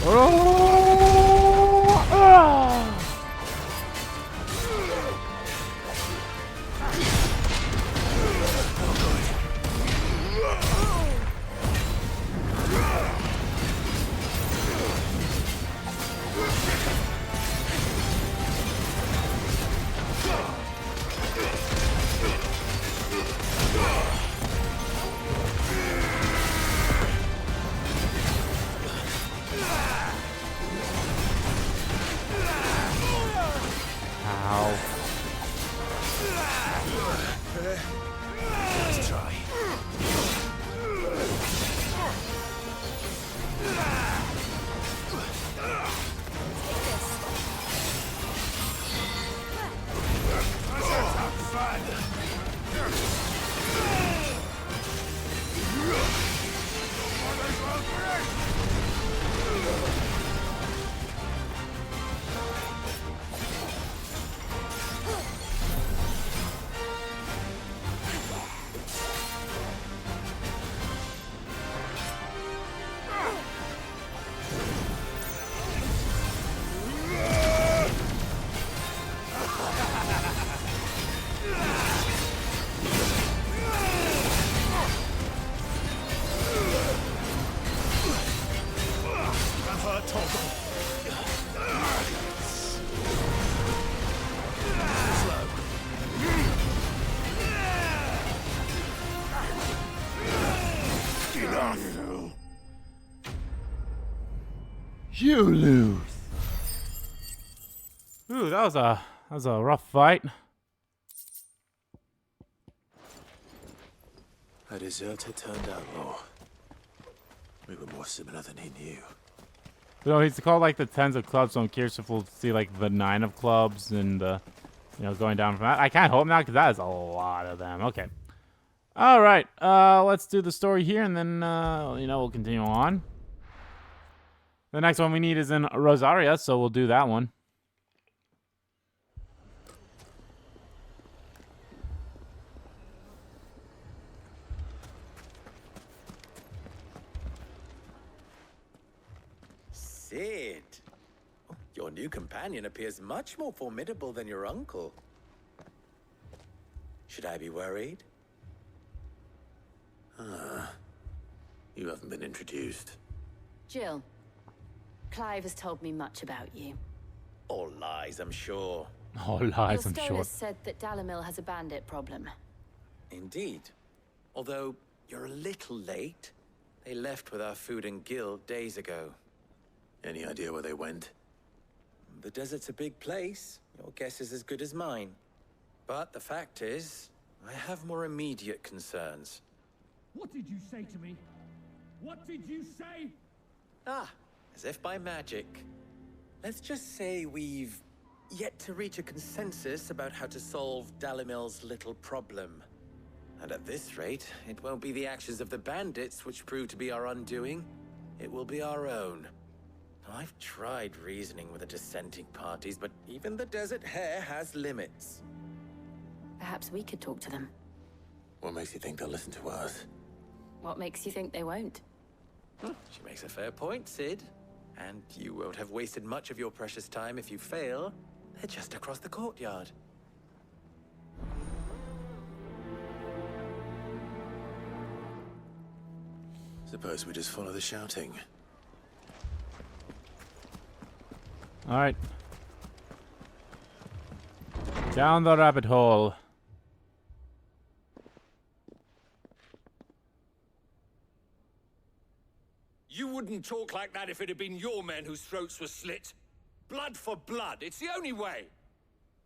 Oh! Ah! Ow. Let's try. You lose. Ooh, that was a rough fight. A deserter turned outlaw. We were more similar than he knew. You know, he's called like the tens of clubs, so I'm curious if we'll see like the nine of clubs and going down from that. I can't hope not, because that is a lot of them. Okay. All right. Let's do the story here, and then we'll continue on. The next one we need is in Rosaria, so we'll do that one. Sid, your new companion appears much more formidable than your uncle. Should I be worried? You haven't been introduced. Jill, Clive has told me much about you. All lies, I'm sure. All lies, Your I'm sure. scholars said that Dalamil has a bandit problem. Indeed. Although, you're a little late. They left with our food and guild days ago. Any idea where they went? The desert's a big place. Your guess is as good as mine. But the fact is, I have more immediate concerns. What did you say to me? What did you say? Ah, as if by magic. Let's just say we've yet to reach a consensus about how to solve Dalimil's little problem. And at this rate, it won't be the actions of the bandits which prove to be our undoing. It will be our own. I've tried reasoning with the dissenting parties, but even the Desert Hare has limits. Perhaps we could talk to them. What makes you think they'll listen to us? What makes you think they won't? She makes a fair point, Sid. And you won't have wasted much of your precious time if you fail. They're just across the courtyard. Suppose we just follow the shouting. All right. Down the rabbit hole. You wouldn't talk like that if it had been your men whose throats were slit. Blood for blood, it's the only way.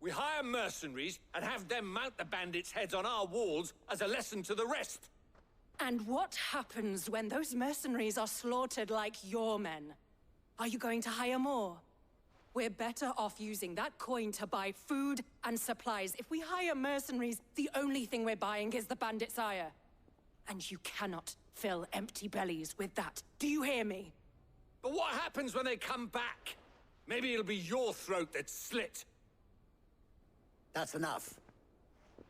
We hire mercenaries and have them mount the bandits' heads on our walls as a lesson to the rest. And what happens when those mercenaries are slaughtered like your men? Are you going to hire more? We're better off using that coin to buy food and supplies. If we hire mercenaries, the only thing we're buying is the bandits' ire. And you cannot fill empty bellies with that. Do you hear me? But what happens when they come back? Maybe it'll be your throat that's slit. That's enough.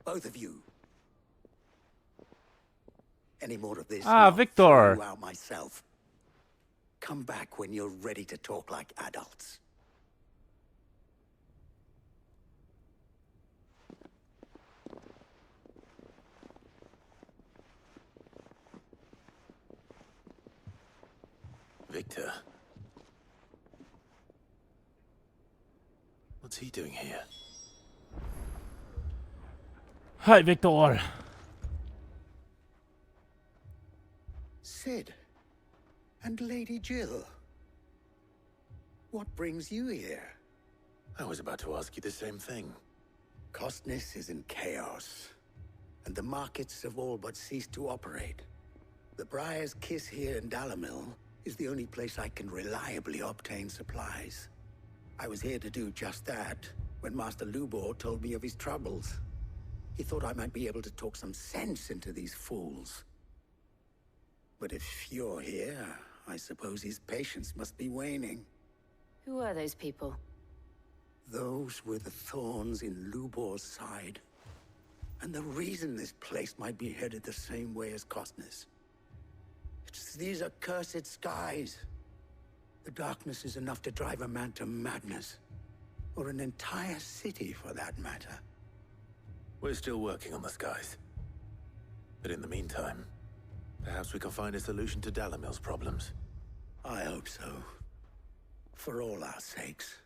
Both of you. Any more of this? Ah, I'll Victor. throw out myself. come back when you're ready to talk like adults. Victor. What's he doing here? Hi, Victor. Sid. And Lady Jill. What brings you here? I was about to ask you the same thing. Costness is in chaos, and the markets have all but ceased to operate. The Briar's Kiss here in Dalimil is the only place I can reliably obtain supplies. I was here to do just that when Master Lubor told me of his troubles. He thought I might be able to talk some sense into these fools. But if you're here, I suppose his patience must be waning. Who are those people? Those were the thorns in Lubor's side. And the reason this place might be headed the same way as Costness. It's these accursed skies. The darkness is enough to drive a man to madness. Or an entire city, for that matter. We're still working on the skies. But in the meantime, perhaps we can find a solution to Dalimil's problems. I hope so. For all our sakes.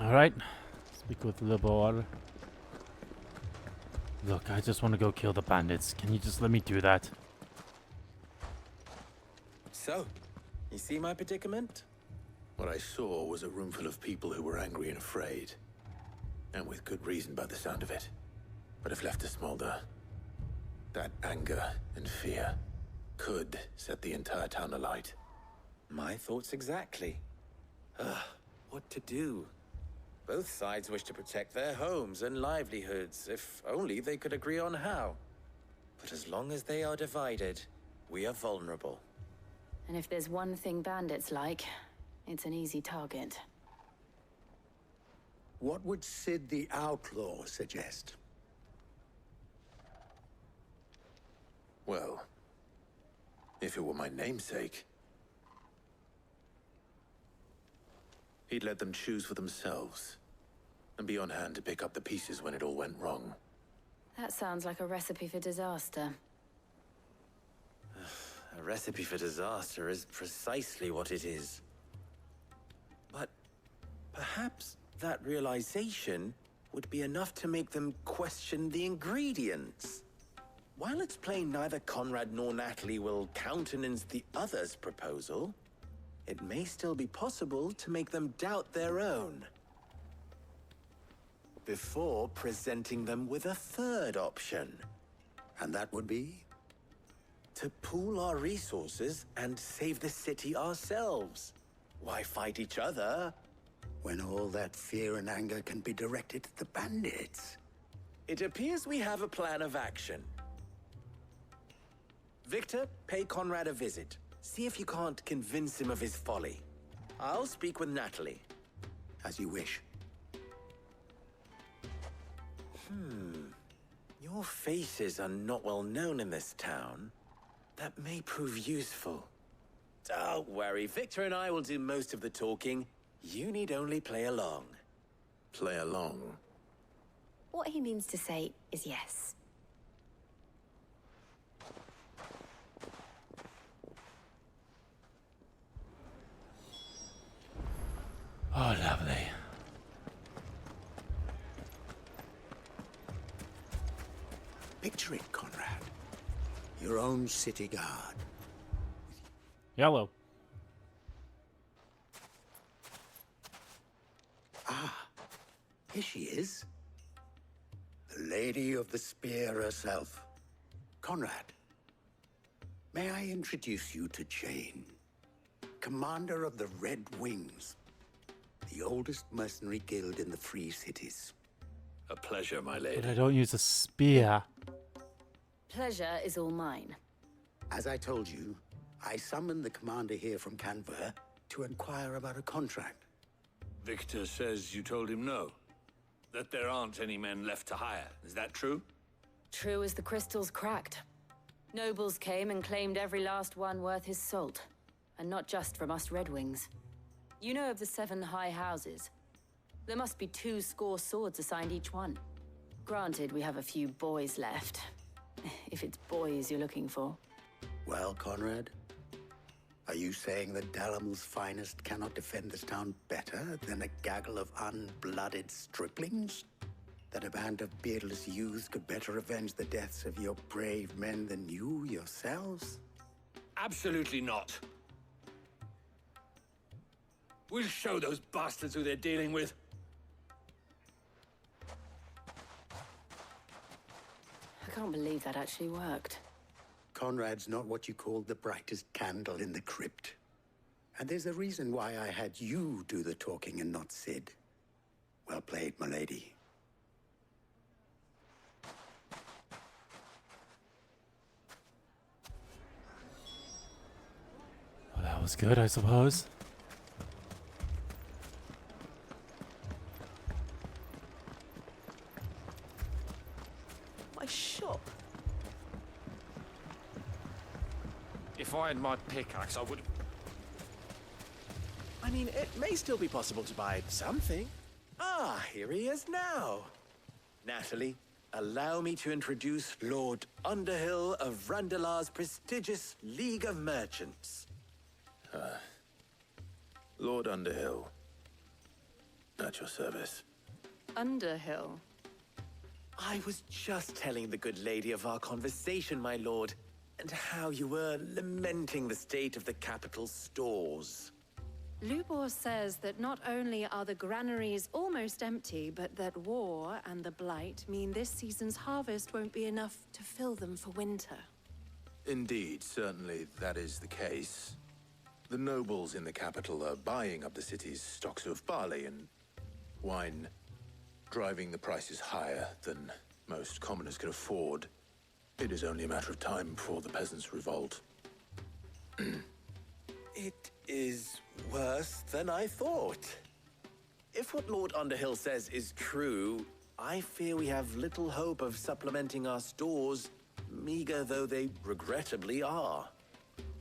All right. Speak with Libor. Look, I just want to go kill the bandits. Can you just let me do that? So, you see my predicament? What I saw was a room full of people who were angry and afraid. And with good reason by the sound of it. But if left to smolder, that anger and fear could set the entire town alight. My thoughts exactly. What to do? Both sides wish to protect their homes and livelihoods, if only they could agree on how. But as long as they are divided, we are vulnerable. And if there's one thing bandits like, it's an easy target. What would Sid the Outlaw suggest? Well, if it were my namesake, he'd let them choose for themselves, and be on hand to pick up the pieces when it all went wrong. That sounds like a recipe for disaster. A recipe for disaster is precisely what it is. But perhaps that realization would be enough to make them question the ingredients. While it's plain neither Conrad nor Natalie will countenance the other's proposal, it may still be possible to make them doubt their own. Before presenting them with a third option. And that would be? To pool our resources and save the city ourselves. Why fight each other? When all that fear and anger can be directed at the bandits. It appears we have a plan of action. Victor, pay Conrad a visit. See if you can't convince him of his folly. I'll speak with Natalie. As you wish. Your faces are not well known in this town. That may prove useful. Don't worry, Victor and I will do most of the talking. You need only play along. Play along? What he means to say is yes. Oh, lovely. Picture it, Conrad. Your own city guard. Yellow. Ah, here she is. The Lady of the Spear herself. Conrad, may I introduce you to Jane, commander of the Red Wings, the oldest mercenary guild in the Free Cities. A pleasure, my lady. But I don't use a spear. Pleasure is all mine. As I told you, I summoned the commander here from Canver to inquire about a contract. Victor says you told him no. that there aren't any men left to hire. Is that true? True as the crystals cracked. Nobles came and claimed every last one worth his salt. And not just from us Red Wings. You know of the 7 high houses. There must be 2 swords assigned each one. Granted, we have a few boys left. If it's boys you're looking for. Well, Conrad, are you saying that Dalamel's finest cannot defend this town better than a gaggle of unblooded striplings? That a band of beardless youths could better avenge the deaths of your brave men than you yourselves? Absolutely not. We'll show those bastards who they're dealing with. I can't believe that actually worked. Conrad's not what you called the brightest candle in the crypt. And there's a reason why I had you do the talking and not Sid. Well played, my lady. Well, that was good, I suppose. My shop. If I had my pickaxe, I would... I mean, it may still be possible to buy something. Ah, here he is now. Natalie, allow me to introduce Lord Underhill of Randalar's prestigious League of Merchants. Lord Underhill. At your service. Underhill? I was just telling the good lady of our conversation, my lord, and how you were lamenting the state of the capital's stores. Lubor says that not only are the granaries almost empty, but that war and the Blight mean this season's harvest won't be enough to fill them for winter. Indeed, certainly that is the case. The nobles in the capital are buying up the city's stocks of barley and wine, driving the prices higher than most commoners can afford. It is only a matter of time before the peasants revolt. It is worse than I thought. If what Lord Underhill says is true, I fear we have little hope of supplementing our stores, meager though they regrettably are.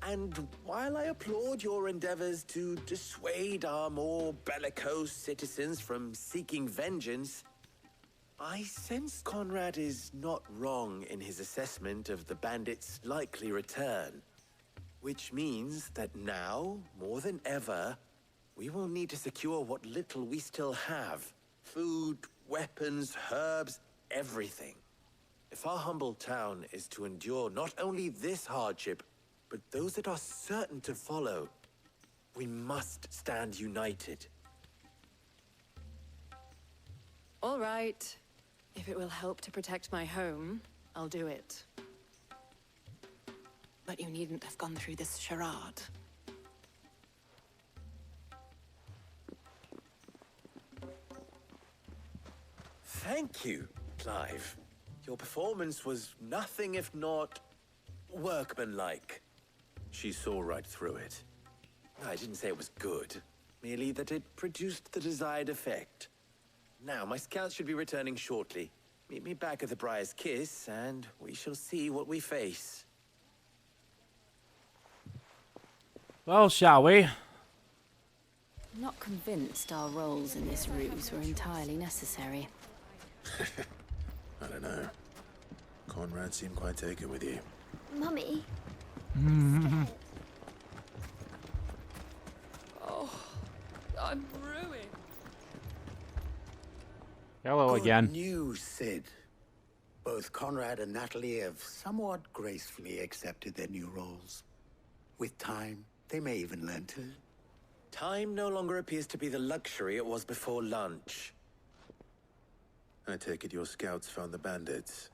And while I applaud your endeavors to dissuade our more bellicose citizens from seeking vengeance, I sense Conrad is not wrong in his assessment of the bandits' likely return. Which means that now, more than ever, we will need to secure what little we still have. Food, weapons, herbs, everything. If our humble town is to endure not only this hardship, but those that are certain to follow, we must stand united. All right. If it will help to protect my home, I'll do it. But you needn't have gone through this charade. Thank you, Clive. Your performance was nothing if not workmanlike. She saw right through it. I didn't say it was good, merely that it produced the desired effect. Now, my scouts should be returning shortly. Meet me back at the Briar's Kiss, and we shall see what we face. Well, shall we? I'm not convinced our roles in this ruse were entirely necessary. I don't know. Conrad seemed quite taken with you. Mummy. Oh, I'm ruined. Hello Good again. news, Sid. Both Conrad and Natalie have somewhat gracefully accepted their new roles. With time, they may even learn to. Time no longer appears to be the luxury it was before lunch. I take it your scouts found the bandits.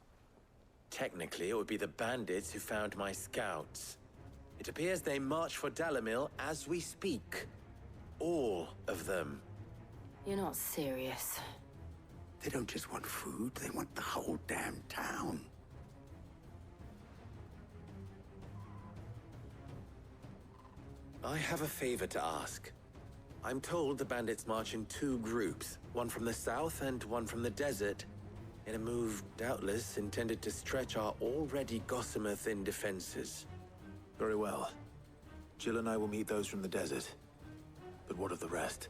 Technically, it would be the bandits who found my scouts. It appears they march for Dalimil as we speak. All of them. You're not serious. They don't just want food, they want the whole damn town. I have a favor to ask. I'm told the bandits march in 2 groups, one from the south and one from the desert, in a move doubtless intended to stretch our already gossamer-thin defenses. Very well. Jill and I will meet those from the desert. But what of the rest?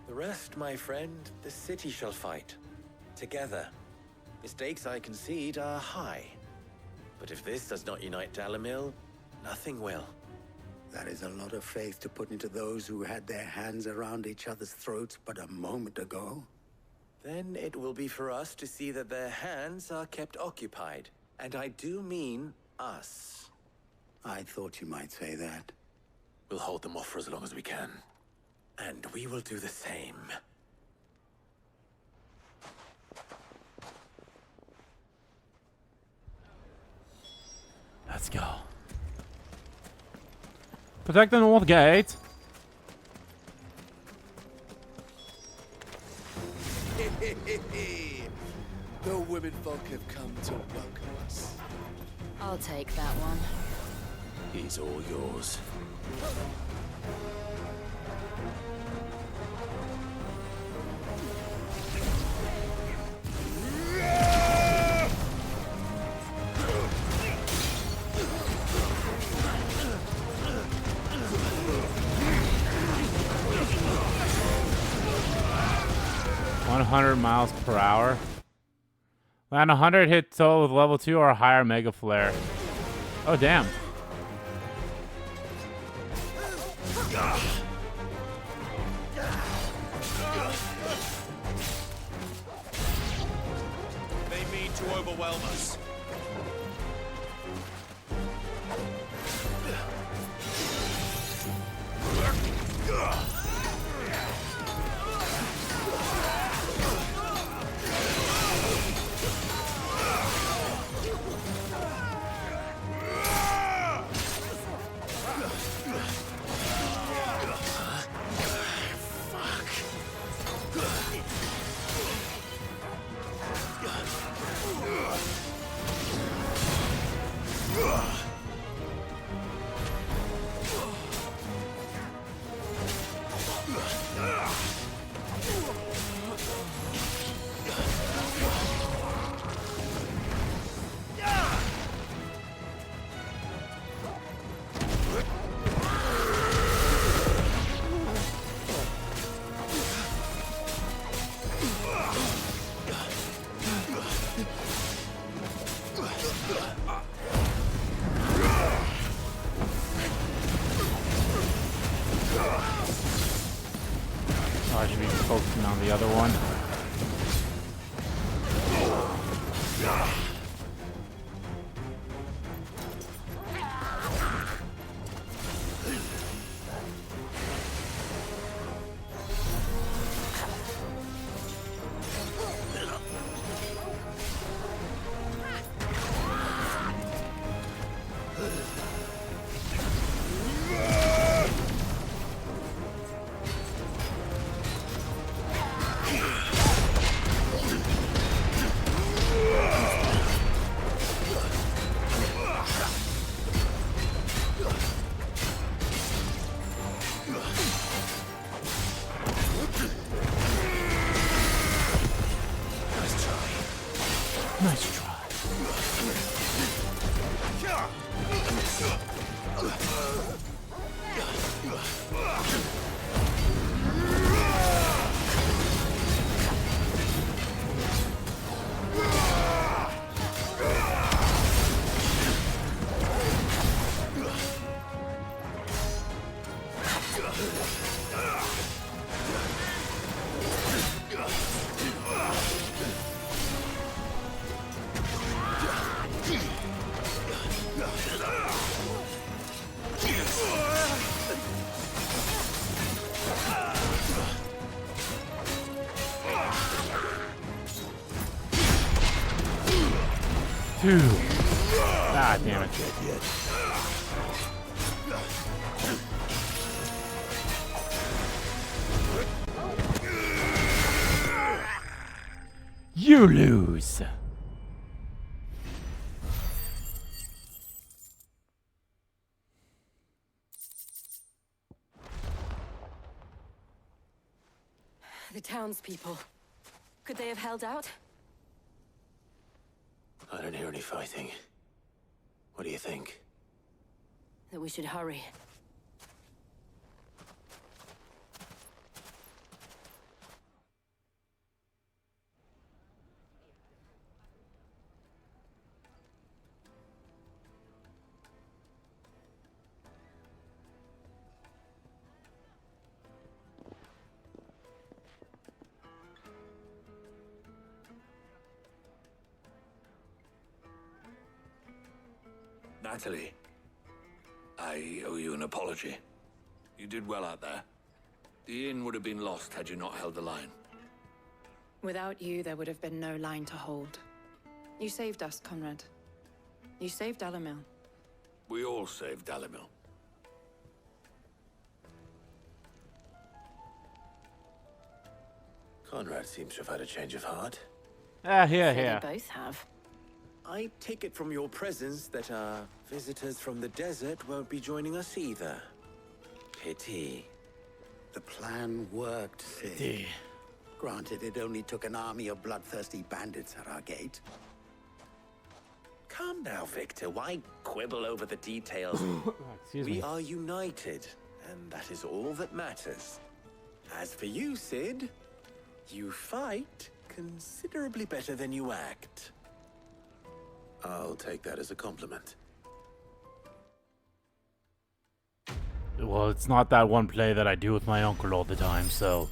The rest, my friend, the city shall fight. Together. The stakes, I concede, are high. But if this does not unite Dalimil, nothing will. That is a lot of faith to put into those who had their hands around each other's throats but a moment ago. Then it will be for us to see that their hands are kept occupied. And I do mean us. I thought you might say that. We'll hold them off for as long as we can. And we will do the same. Let's go. Protect the north gate. The women folk have come to welcome us. I'll take that one. He's all yours. 100 miles per hour. Land 100 hit total with level 2 or higher mega flare. Oh, damn. They mean to overwhelm us. I should be focusing on the other one. Nice try. Two. Ah, damn it. You lose. The townspeople. Could they have held out? I don't hear any fighting. What do you think? That we should hurry. Natalie, I owe you an apology. You did well out there. The inn would have been lost had you not held the line. Without you, there would have been no line to hold. You saved us, Conrad. You saved Dalimil. We all saved Dalimil. Conrad seems to have had a change of heart. Here. They both have. I take it from your presence that our visitors from the desert won't be joining us either. Pity. The plan worked, Sid. Granted, it only took an army of bloodthirsty bandits at our gate. Calm now, Victor. Why quibble over the details? Excuse we me. are united, and that is all that matters. As for you, Sid, you fight considerably better than you act. I'll take that as a compliment. Well, it's not that one play that I do with my uncle all the time, so.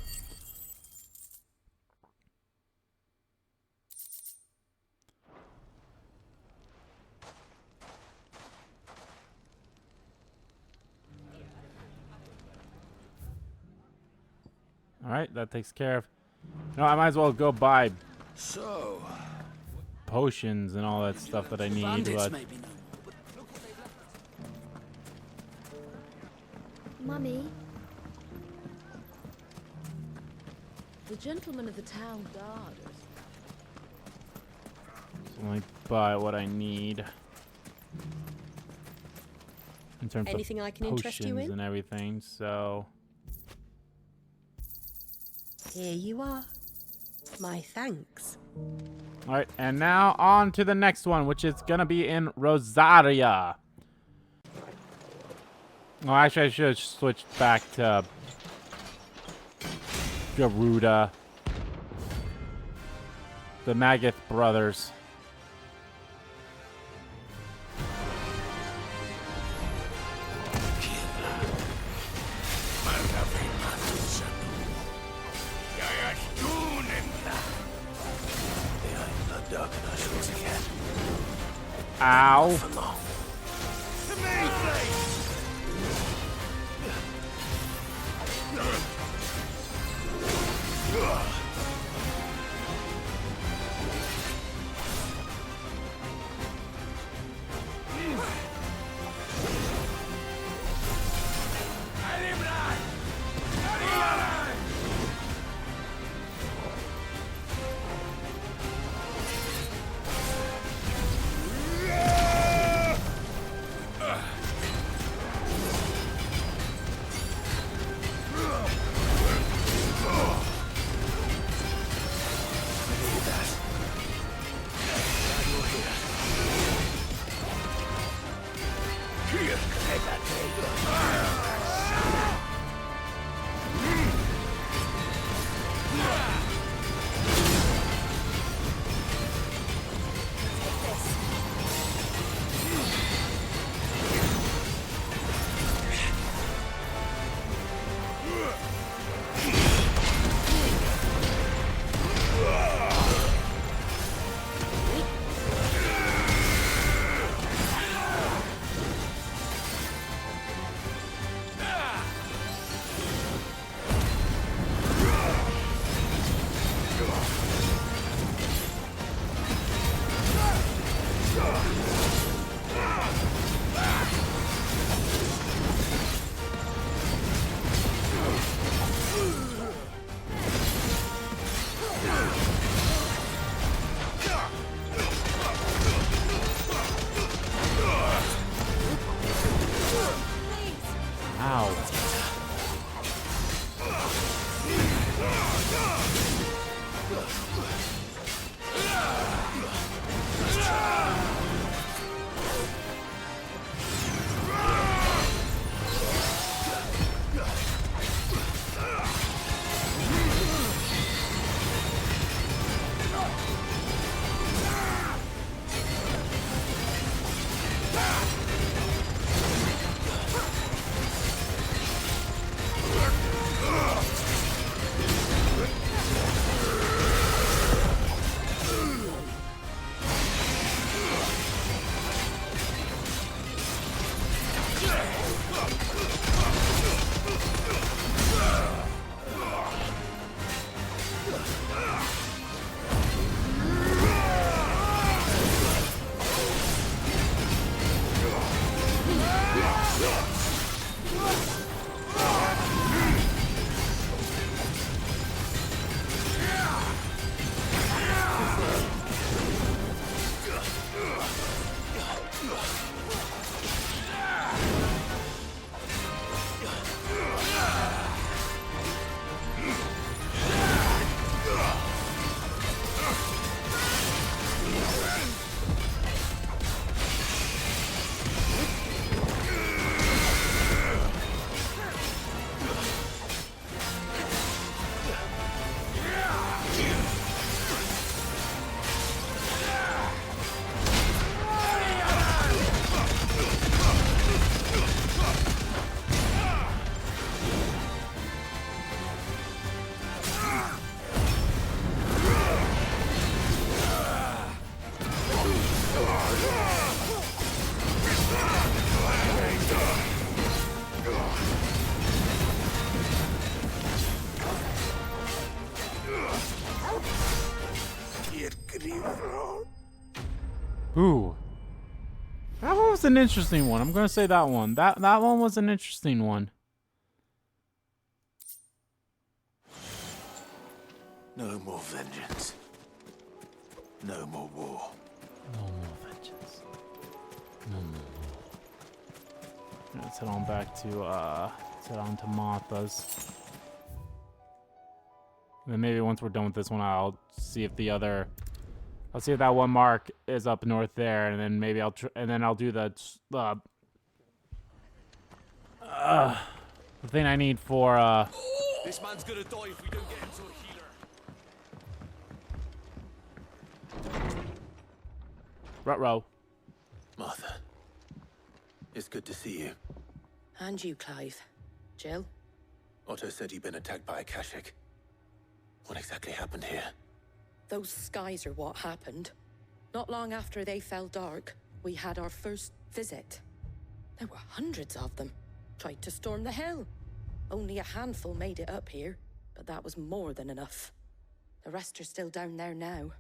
Alright, that takes care of. No, I might as well go buy potions and all that stuff that I need, but Mummy, the gentlemen of the town guard. so let me buy what I need in terms Anything of I can interest you potions in? and everything. So Here you are. My thanks. all right, and now on to the next one, which is gonna be in Rosaria. Oh, actually, I should have switched back to Garuda. The Magath brothers. Ow. Ooh. That one was an interesting one. I'm gonna say that one. That one was an interesting one. No more vengeance. No more war. No more vengeance. No more war. Let's head on back to let's head on to Martha's. And then maybe once we're done with this one, I'll see if the other, I'll see if that one mark is up north there, and then maybe I'll do the thing I need for This man's gonna die if we don't get him to a healer. Ruh-roh. Martha, it's good to see you. And you, Clive. Jill? Otto said you'd been attacked by a Akashic. What exactly happened here? Those skies are what happened. Not long after they fell dark, we had our first visit. There were hundreds of them. Tried to storm the hill. Only a handful made it up here, but that was more than enough. The rest are still down there now.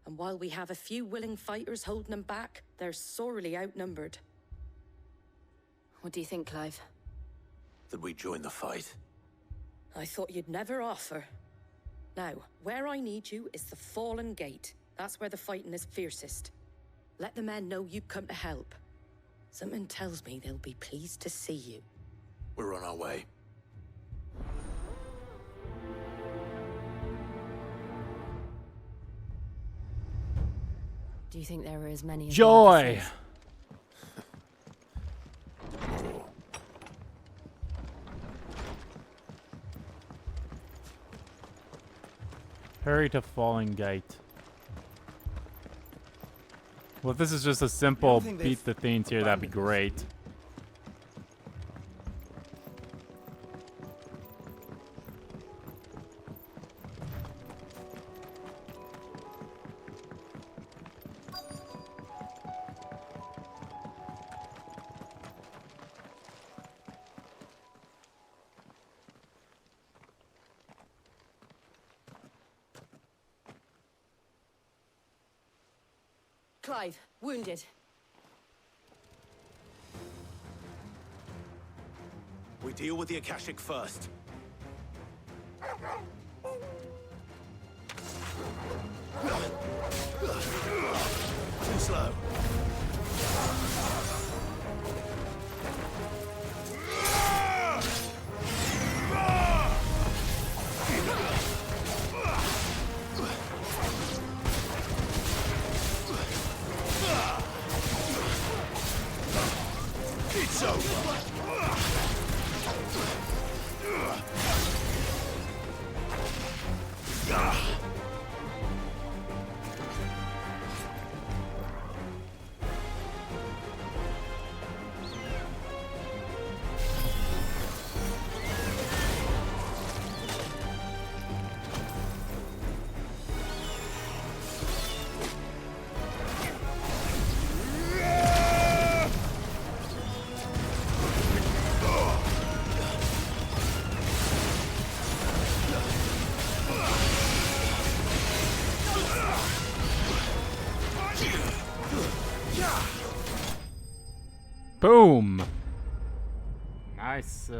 And while we have a few willing fighters holding them back, they're sorely outnumbered. What do you think, Clive? That we join the fight? I thought you'd never offer. Now, where I need you is the Fallen Gate. That's where the fighting is fiercest. Let the men know you come to help. Something tells me they'll be pleased to see you. We're on our way. Do you think there are as many as Joy! Hurry to Falling Gate. Well, if this is just a simple beat the things here, that'd be great. Clive, wounded. We deal with the Akashic first. Too slow. It's over. Boom! Nice.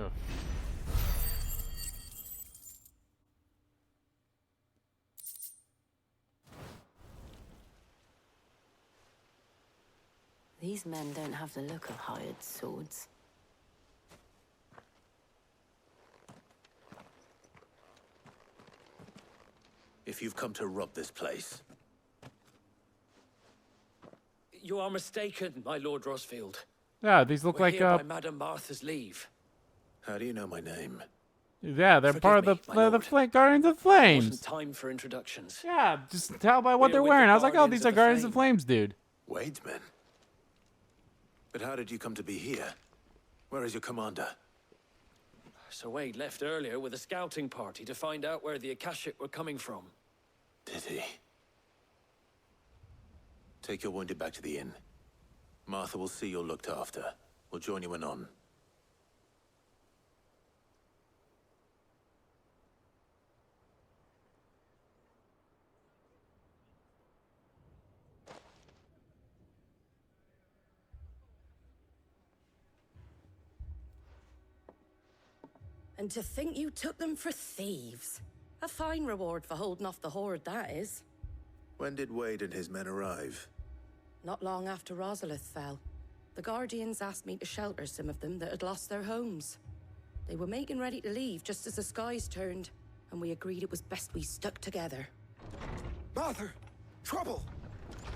These men don't have the look of hired swords. If you've come to rob this place, You are mistaken, my Lord Rosfield. Yeah, these look We're like here by Madame Martha's leave. how do you know my name? yeah, they're Forgive part me, of my the Guardians of Flames. Wasn't time for introductions. Yeah, just tell by what We're they're with wearing. the I was like, oh, Guardians these of are the Guardians of Flame. Flames, dude. Wade's men. But how did you come to be here? Where is your commander? Sir Wade left earlier with a scouting party to find out where the Akashic were coming from. Did he? Take your wounded back to the inn. Martha will see you're looked after. We'll join you anon. And to think you took them for thieves. A fine reward for holding off the horde, that is. When did Wade and his men arrive? Not long after Rosalith fell. The Guardians asked me to shelter some of them that had lost their homes. They were making ready to leave just as the skies turned, and we agreed it was best we stuck together. Martha! Trouble!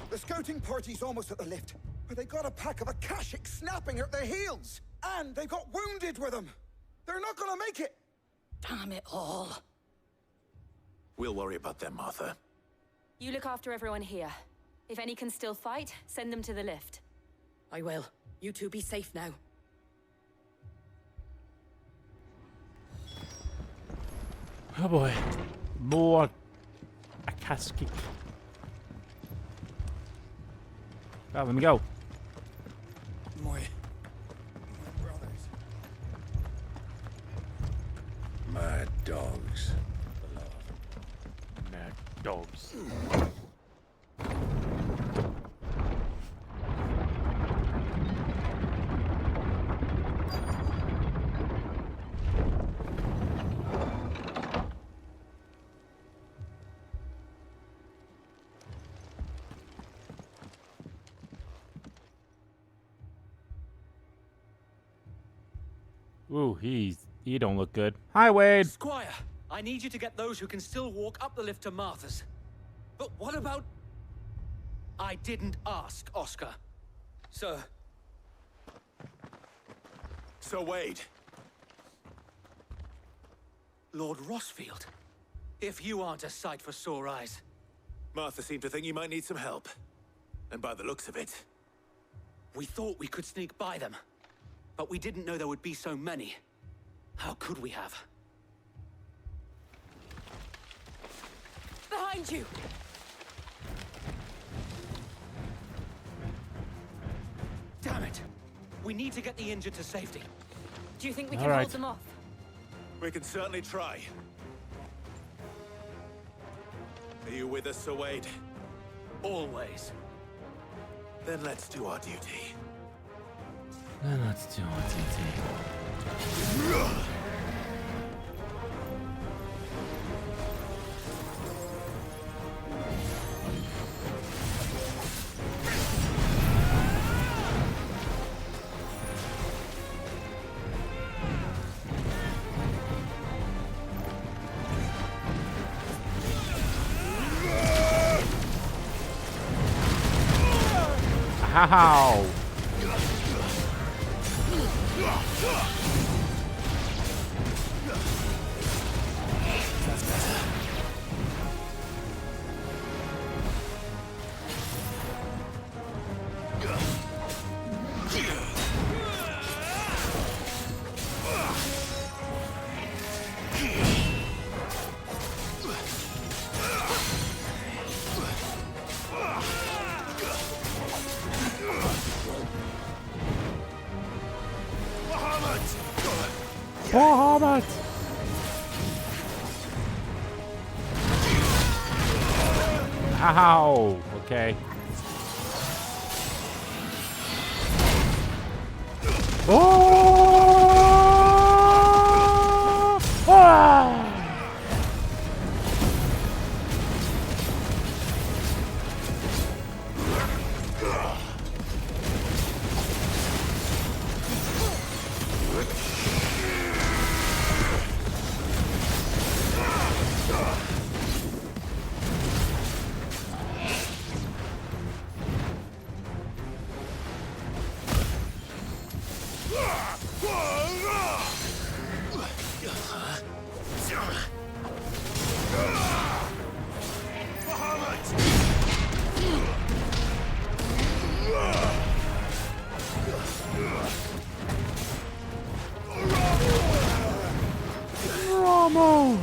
The scouting party's almost at the lift, but they got a pack of Akashic snapping at their heels! And they got wounded with them! They're not gonna make it! Damn it all. We'll worry about them, Martha. You look after everyone here. If any can still fight, send them to the lift. I will. You two be safe now. Oh boy. More Akashic. Oh, let me go. My brothers. Mad dogs. Mad dogs. Ooh, he don't look good. Hi, Wade. Squire, I need you to get those who can still walk up the lift to Martha's. But what about... I didn't ask, Oscar. Sir. Sir Wade. Lord Rosfield. If you aren't a sight for sore eyes. Martha seemed to think you might need some help. And by the looks of it... We thought we could sneak by them. But we didn't know there would be so many. How could we have? Behind you! Damn it! We need to get the injured to safety. Do you think we All can right. hold them off? We can certainly try. Are you with us, Sir Wade? Always. Then let's do our duty. Then let's do our duty. How? Bahamut! Ow! Okay. Oh! Ah! Ramo!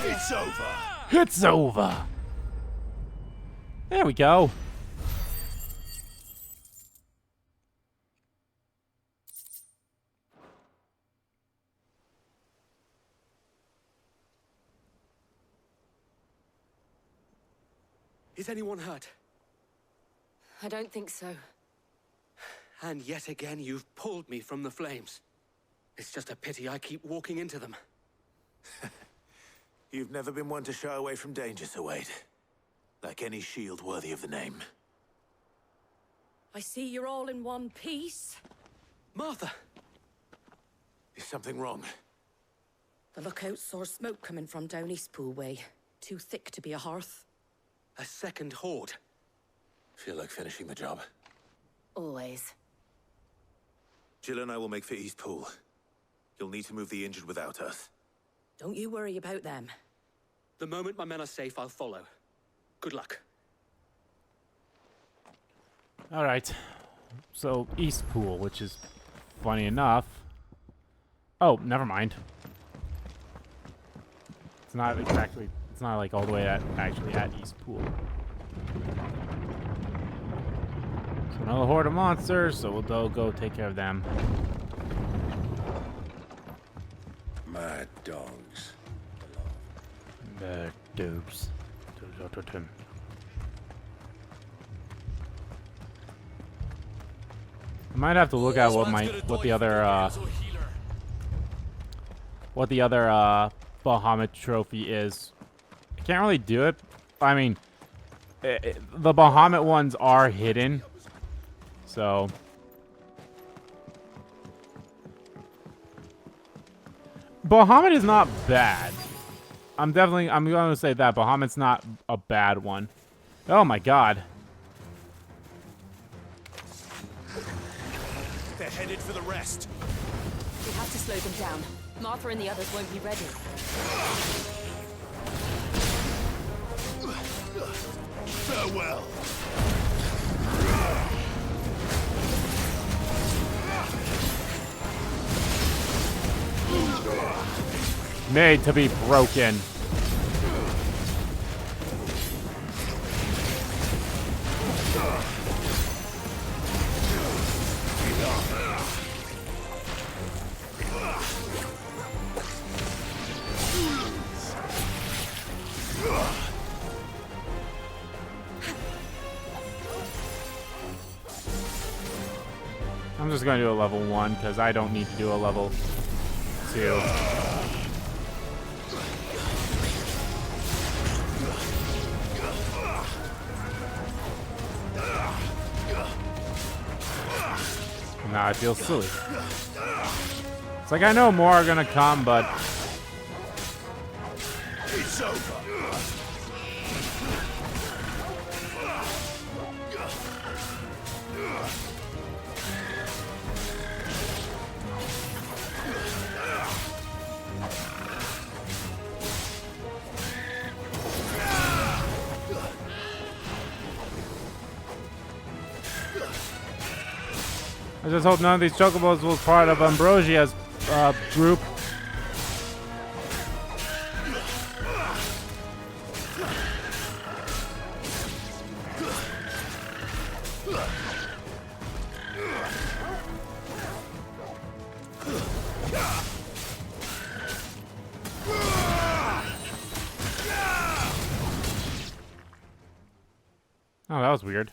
It's over. It's over. There we go. Is anyone hurt? I don't think so. And yet again, you've pulled me from the flames. It's just a pity I keep walking into them. You've never been one to shy away from danger, Sir Wade. Like any shield worthy of the name. I see you're all in one piece. Martha! Is something wrong? The lookout saw smoke coming from down Eastpool way. Too thick to be a hearth. A second horde. Feel like finishing the job? Always. Jill and I will make for Eastpool. You'll need to move the injured without us. Don't you worry about them. The moment my men are safe, I'll follow. Good luck. All right. So Eastpool, which is funny enough. Oh, never mind. It's not exactly. It's not like all the way at Eastpool. So another horde of monsters. So we'll go take care of them. Mad dogs. The dupes. I might have to look at what the other Bahamut trophy is. I can't really do it. I mean, the Bahamut ones are hidden, so. Bahamut is not bad. I'm going to say that Bahamut's not a bad one. Oh my god. They're headed for the rest. We have to slow them down. Martha and the others won't be ready. Farewell. Made to be broken. I'm just going to do a level 1 because I don't need to do a level 2. Nah, I feel silly. It's like I know more are gonna come, but It's over. I just hope none of these chocobos was part of Ambrosia's group. Oh, that was weird.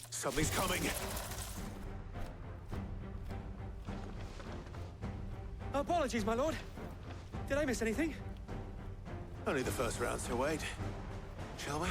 Something's coming. Apologies, my lord. Did I miss anything? Only the first round, Sir Wade. Shall we?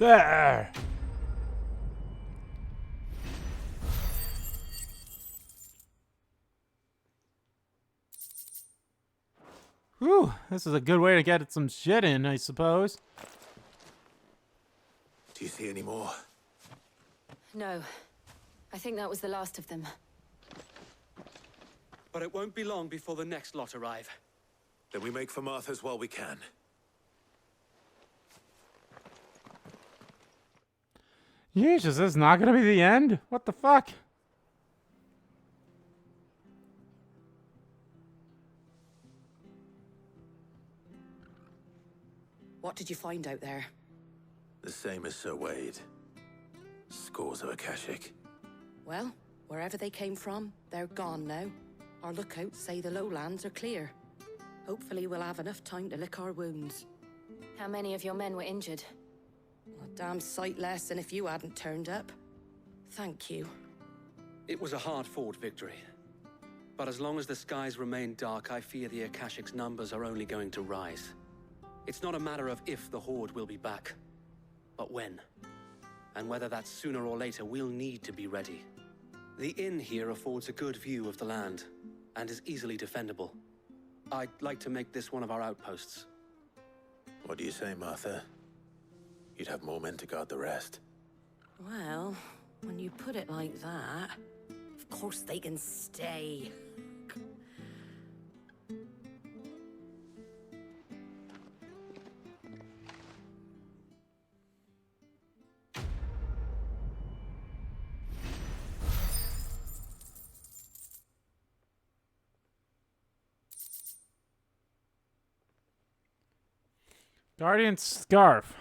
There. Whew, this is a good way to get some shit in, I suppose. Do you see any more? No. I think that was the last of them. But it won't be long before the next lot arrive. Then we make for Martha's while we can. Yeesh, is this not gonna be the end? What the fuck? What did you find out there? The same as Sir Wade. Scores of Akashic. Well, wherever they came from, they're gone now. Our lookouts say the lowlands are clear. Hopefully we'll have enough time to lick our wounds. How many of your men were injured? A damn sight less than if you hadn't turned up. Thank you. It was a hard-fought victory. But as long as the skies remain dark, I fear the Akashic's numbers are only going to rise. It's not a matter of if the Horde will be back, but when. And whether that's sooner or later, we'll need to be ready. The inn here affords a good view of the land, and is easily defendable. I'd like to make this one of our outposts. What do you say, Martha? You'd have more men to guard the rest. Well, when you put it like that, of course they can stay. Guardian's Scarf.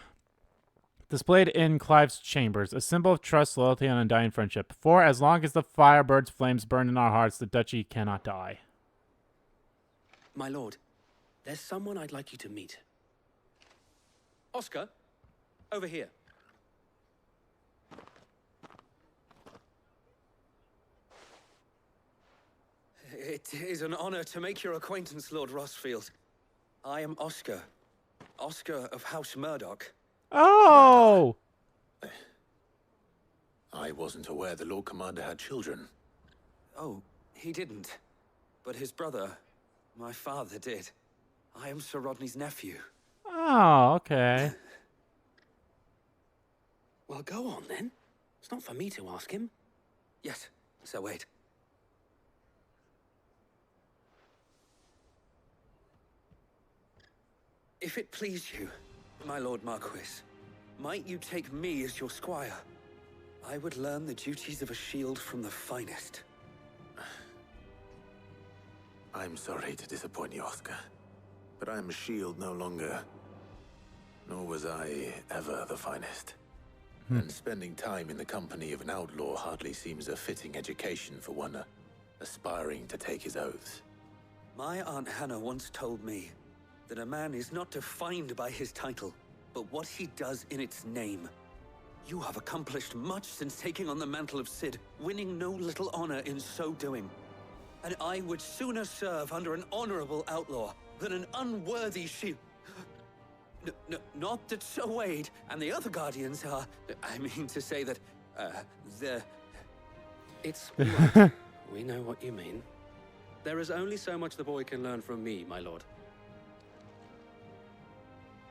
Displayed in Clive's chambers, a symbol of trust, loyalty, and undying friendship. For as long as the Firebird's flames burn in our hearts, the duchy cannot die. My lord, there's someone I'd like you to meet. Oscar, over here. It is an honor to make your acquaintance, Lord Rosfield. I am Oscar. Oscar of House Murdoch. Oh! I wasn't aware the Lord Commander had children. Oh, he didn't. But his brother, my father, did. I am Sir Rodney's nephew. Oh, okay. Well, go on then. It's not for me to ask him. Yes, Sir Wade. If it please you, my Lord Marquis, might you take me as your squire? I would learn the duties of a shield from the finest. I'm sorry to disappoint you, Oscar, but I am a shield no longer. Nor was I ever the finest. And spending time in the company of an outlaw hardly seems a fitting education for one aspiring to take his oaths. My Aunt Hannah once told me that a man is not defined by his title, but what he does in its name. You have accomplished much since taking on the mantle of Cid, winning no little honor in so doing. And I would sooner serve under an honorable outlaw than an unworthy shield. Not that Sir Wade and the other guardians are... I mean to say that, they're... It's right. We know what you mean. There is only so much the boy can learn from me, my lord.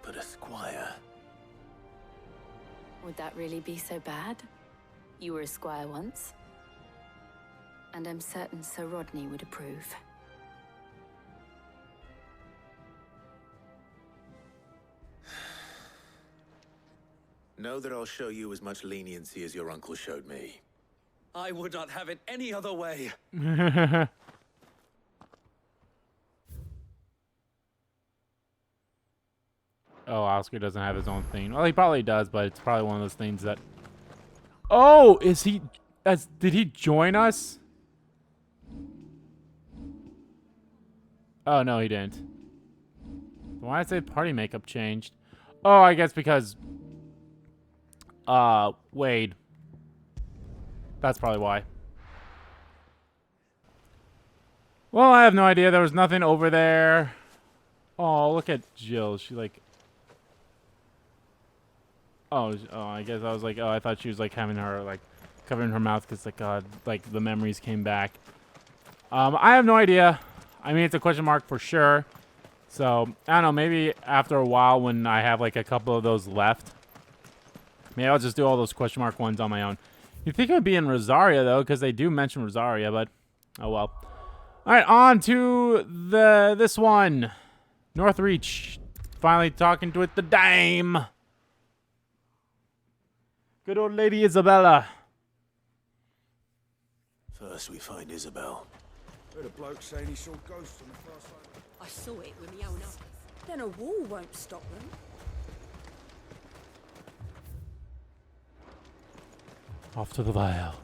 But a squire... Would that really be so bad? You were a squire once. And I'm certain Sir Rodney would approve. Know that I'll show you as much leniency as your uncle showed me. I would not have it any other way. Oh, Oscar doesn't have his own thing. Well, he probably does, but it's probably one of those things that... Oh, is he... Did he join us? Oh, no, he didn't. Why did I say party makeup changed? Oh, I guess because... Wade. That's probably why. Well, I have no idea. There was nothing over there. Oh, look at Jill. She, like... Oh, I guess I was like, oh, I thought she was like having her like covering her mouth because like the memories came back. I have no idea. I mean, it's a question mark for sure. So I don't know. Maybe after a while, when I have like a couple of those left, maybe I'll just do all those question mark ones on my own. You think it would be in Rosaria though, because they do mention Rosaria, but oh well. All right, on to this one, Northreach. Finally talking with the dame. Good old Lady Isabella. First we find Isabel. Heard a bloke saying he saw ghosts on the far side. I saw it with my own eyes. Then a wall won't stop them. Off to the vial.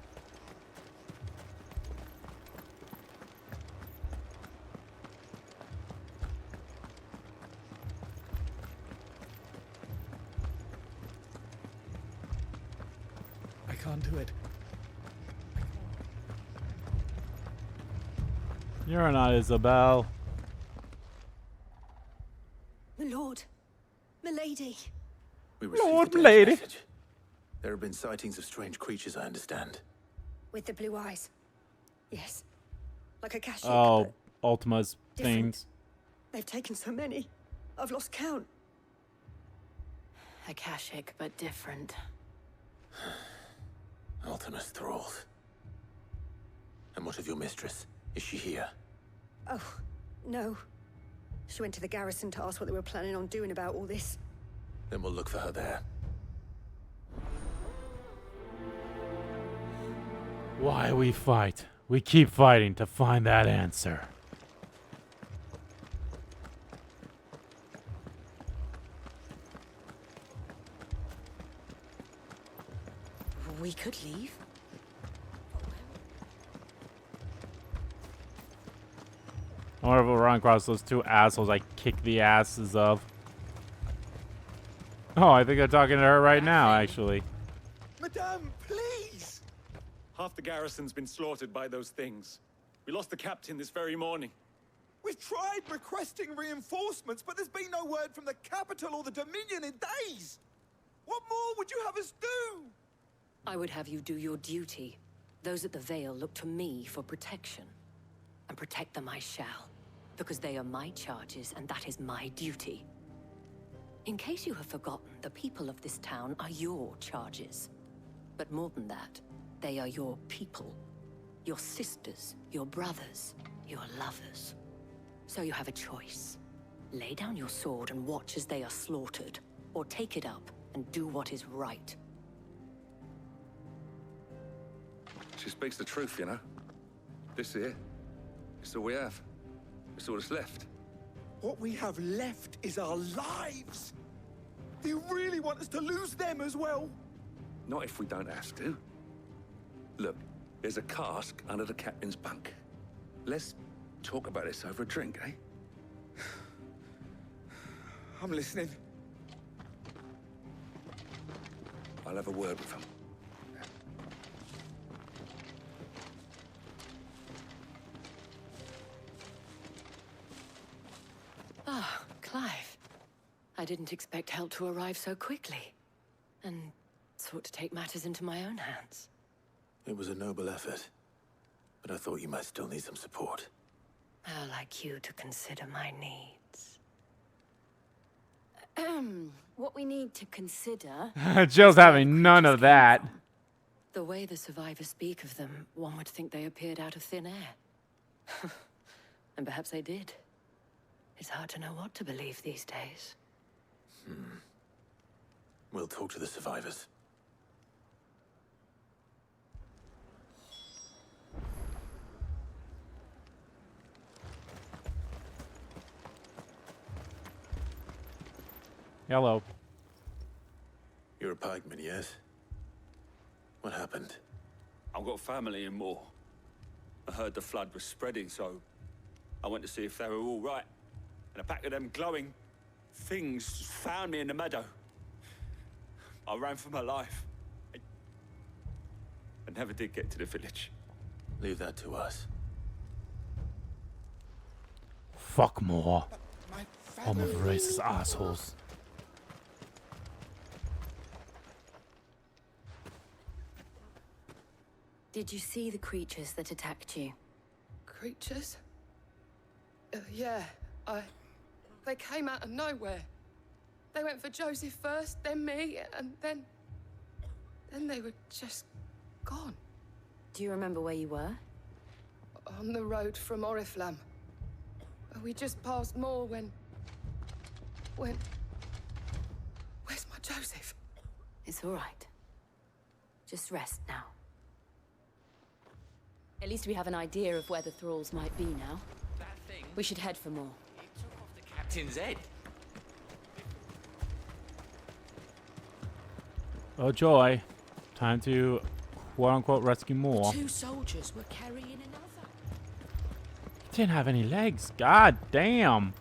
I can't do it. You're not Isabel. My lord. My lady. We received Lord, the lady. message. There have been sightings of strange creatures, I understand. With the blue eyes. Yes. Like a cashier. Oh, Ultima's different. things. They've taken so many. I've lost count. Akashic, but different. Ultima's thralls. And what of your mistress? Is she here? Oh, no. She went to the garrison to ask what they were planning on doing about all this. Then we'll look for her there. Why we fight? We keep fighting to find that answer. We could leave. I wonder if we'll run across those two assholes I kick the asses of. Oh, I think they're talking to her right now, actually. Madame, please! Half the garrison's been slaughtered by those things. We lost the captain this very morning. We've tried requesting reinforcements, but there's been no word from the capital or the Dominion in days! What more would you have us do? I would have you do your duty. Those at the Vale look to me for protection. And protect them I shall. Because they are my charges, and that is my duty. In case you have forgotten, the people of this town are your charges. But more than that, they are your people. Your sisters, your brothers, your lovers. So you have a choice. Lay down your sword and watch as they are slaughtered, or take it up and do what is right. She speaks the truth, you know. This here, it's all we have. It's all that's left. What we have left is our lives! Do you really want us to lose them as well? Not if we don't have to. Look, there's a cask under the captain's bunk. Let's talk about this over a drink, eh? I'm listening. I'll have a word with him. Ah, Clive. I didn't expect help to arrive so quickly. And sought to take matters into my own hands. It was a noble effort, but I thought you might still need some support. How like you to consider my needs. What we need to consider... Jill's having none of that. The way the survivors speak of them, one would think they appeared out of thin air. And perhaps they did. It's hard to know what to believe these days. We'll talk to the survivors. Hello. You're a pikeman, yes? What happened? I've got family in Moor. I heard the flood was spreading, so I went to see if they were all right. And a pack of them glowing things found me in the meadow. I ran for my life. I never did get to the village. Leave that to us. Fuck more. Home of racist assholes. Did you see the creatures that attacked you? Creatures? Yeah, they came out of nowhere. They went for Joseph first, then me, and then they were just gone. Do you remember where you were? On the road from Oriflamme. We just passed more when... Where's my Joseph? It's all right. Just rest now. At least we have an idea of where the thralls might be now. That thing... We should head for more. It took off the captain's head. Oh joy. Time to quote-unquote rescue more. 2 soldiers were carrying another. Didn't have any legs. God damn.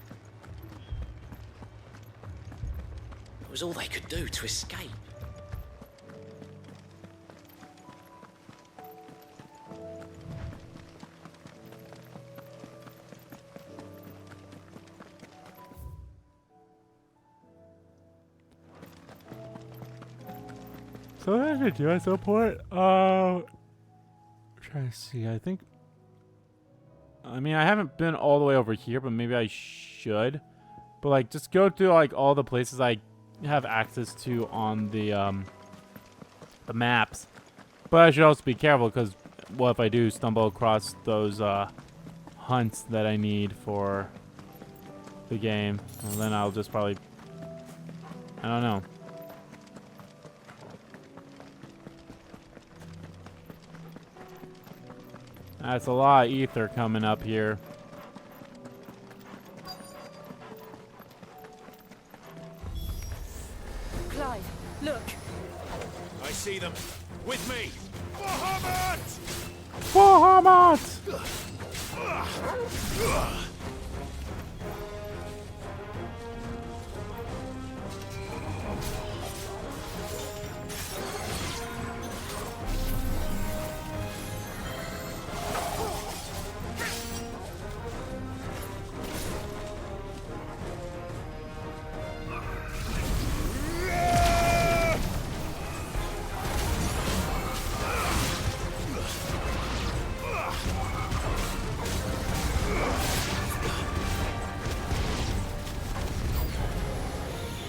It was all they could do to escape. So what I should do at some point, trying to see, I think, I mean, I haven't been all the way over here, but maybe I should, but like, just go to like all the places I have access to on the maps, but I should also be careful, because what if I do stumble across those, hunts that I need for the game, well, then I'll just probably, I don't know. That's a lot of ether coming up here. Clive, look. I see them. With me. Bahamut! Bahamut!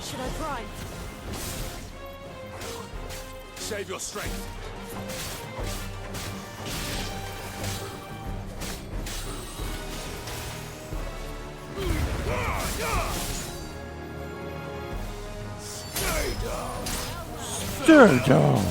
Should I prime? Save your strength. Stay down.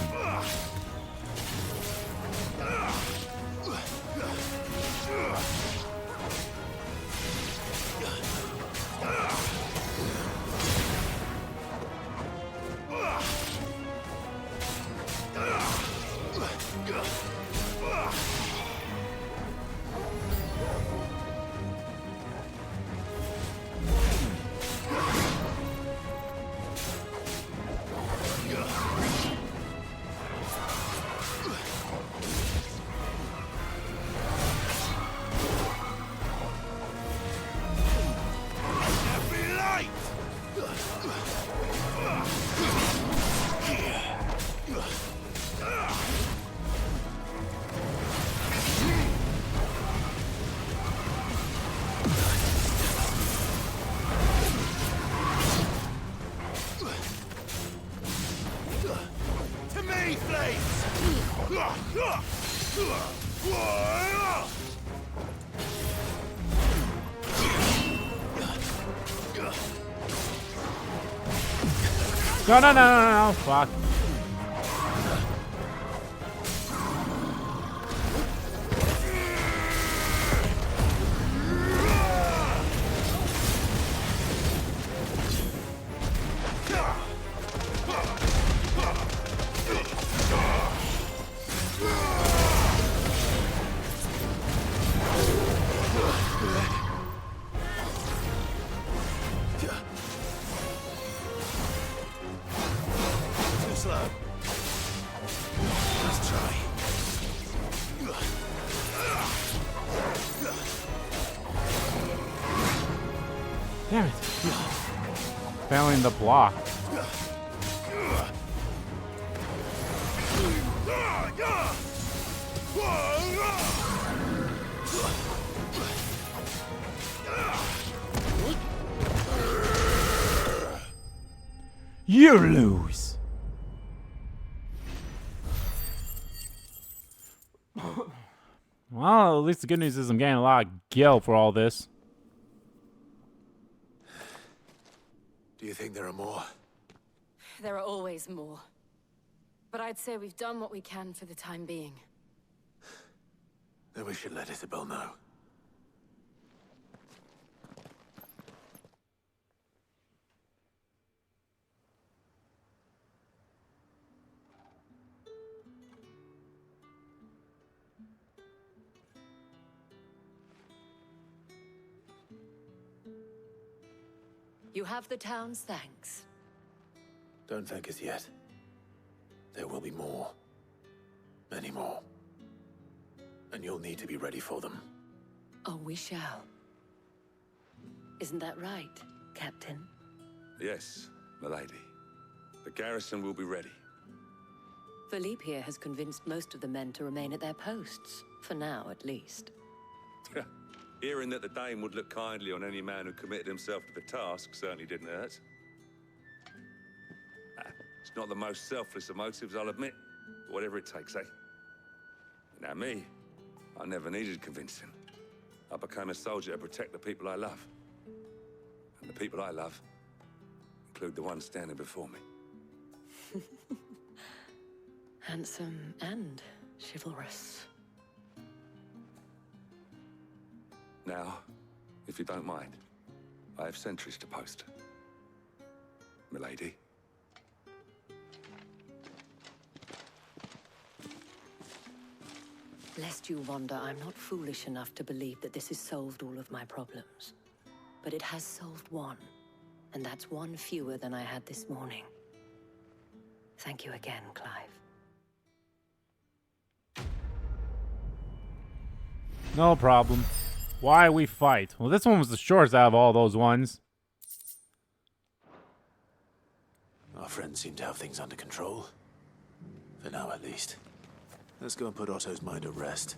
No, fuck. Damn it. Failing the block. You lose. Well, at least the good news is I'm getting a lot of gil for all this. Do you think there are more? There are always more. But I'd say we've done what we can for the time being. Then we should let Isabel know. You have the town's thanks. Don't thank us yet. There will be more. Many more. And you'll need to be ready for them. Oh, we shall. Isn't that right, Captain? Yes, milady. The garrison will be ready. Philippe here has convinced most of the men to remain at their posts. For now, at least. Hearing that the Dane would look kindly on any man who committed himself to the task certainly didn't hurt. It's not the most selfless of motives, I'll admit. But whatever it takes, eh? Now me, I never needed convincing. I became a soldier to protect the people I love. And the people I love include the ones standing before me. Handsome and chivalrous. Now, if you don't mind, I have sentries to post. Milady. Lest you wonder, I'm not foolish enough to believe that this has solved all of my problems. But it has solved one, and that's one fewer than I had this morning. Thank you again, Clive. No problem. Why we fight? Well, this one was the shortest out of all those ones. Our friends seem to have things under control. For now, at least. Let's go and put Otto's mind at rest.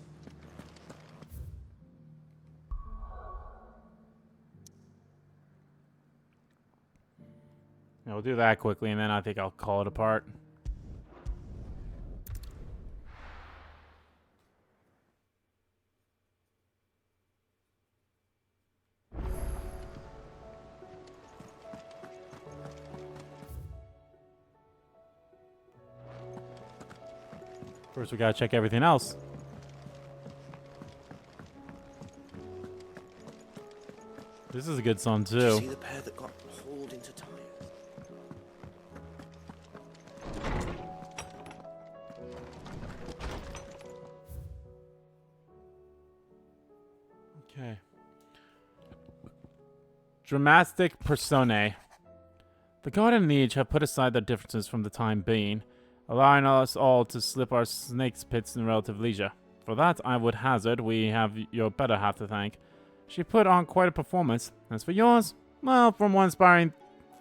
Yeah, we'll do that quickly, and then I think I'll call it apart. First, we gotta check everything else. This is a good song too. Did you see the pair that got hauled into time? Okay. Dramatic personae. The God and Liege have put aside their differences from the time being, allowing us all to slip our snake's pits in relative leisure. For that, I would hazard we have your better half to thank. She put on quite a performance. As for yours, well, from one inspiring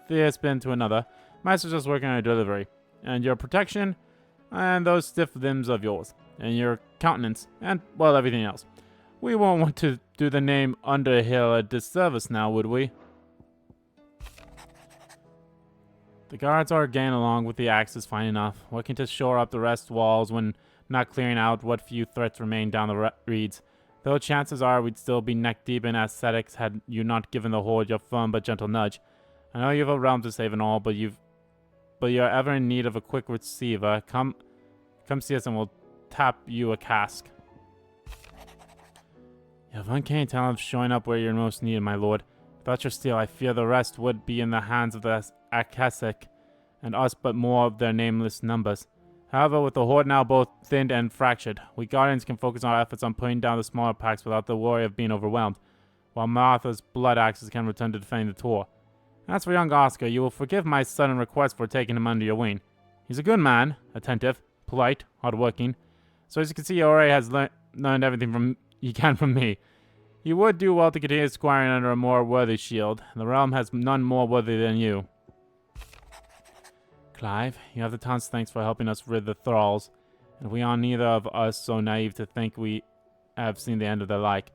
thespian to another, Master's just working on a delivery. And your protection, and those stiff limbs of yours, and your countenance, and, well, everything else. We won't want to do the name Underhill a disservice now, would we? The guards are getting along with the axes fine enough, working to shore up the rest walls when not clearing out what few threats remain down the reeds, though chances are we'd still be neck-deep in ascetics had you not given the horde your firm but gentle nudge. I know you have a realm to save and all, but you're ever in need of a quick receiver. Come see us and we'll tap you a cask. You have uncanny talent of showing up where you're most needed, my lord. Without your steel, I fear the rest would be in the hands of the Akashic, and us but more of their nameless numbers. However, with the horde now both thinned and fractured, we Guardians can focus our efforts on putting down the smaller packs without the worry of being overwhelmed, while Martha's blood axes can return to defending the Tor. As for young Oscar, you will forgive my sudden request for taking him under your wing. He's a good man, attentive, polite, hardworking, so as you can see, he already has learned everything he can from me. He would do well to continue squiring under a more worthy shield. The realm has none more worthy than you. Clive, you have the town's thanks for helping us rid the thralls. And we are neither of us so naive to think we have seen the end of the like.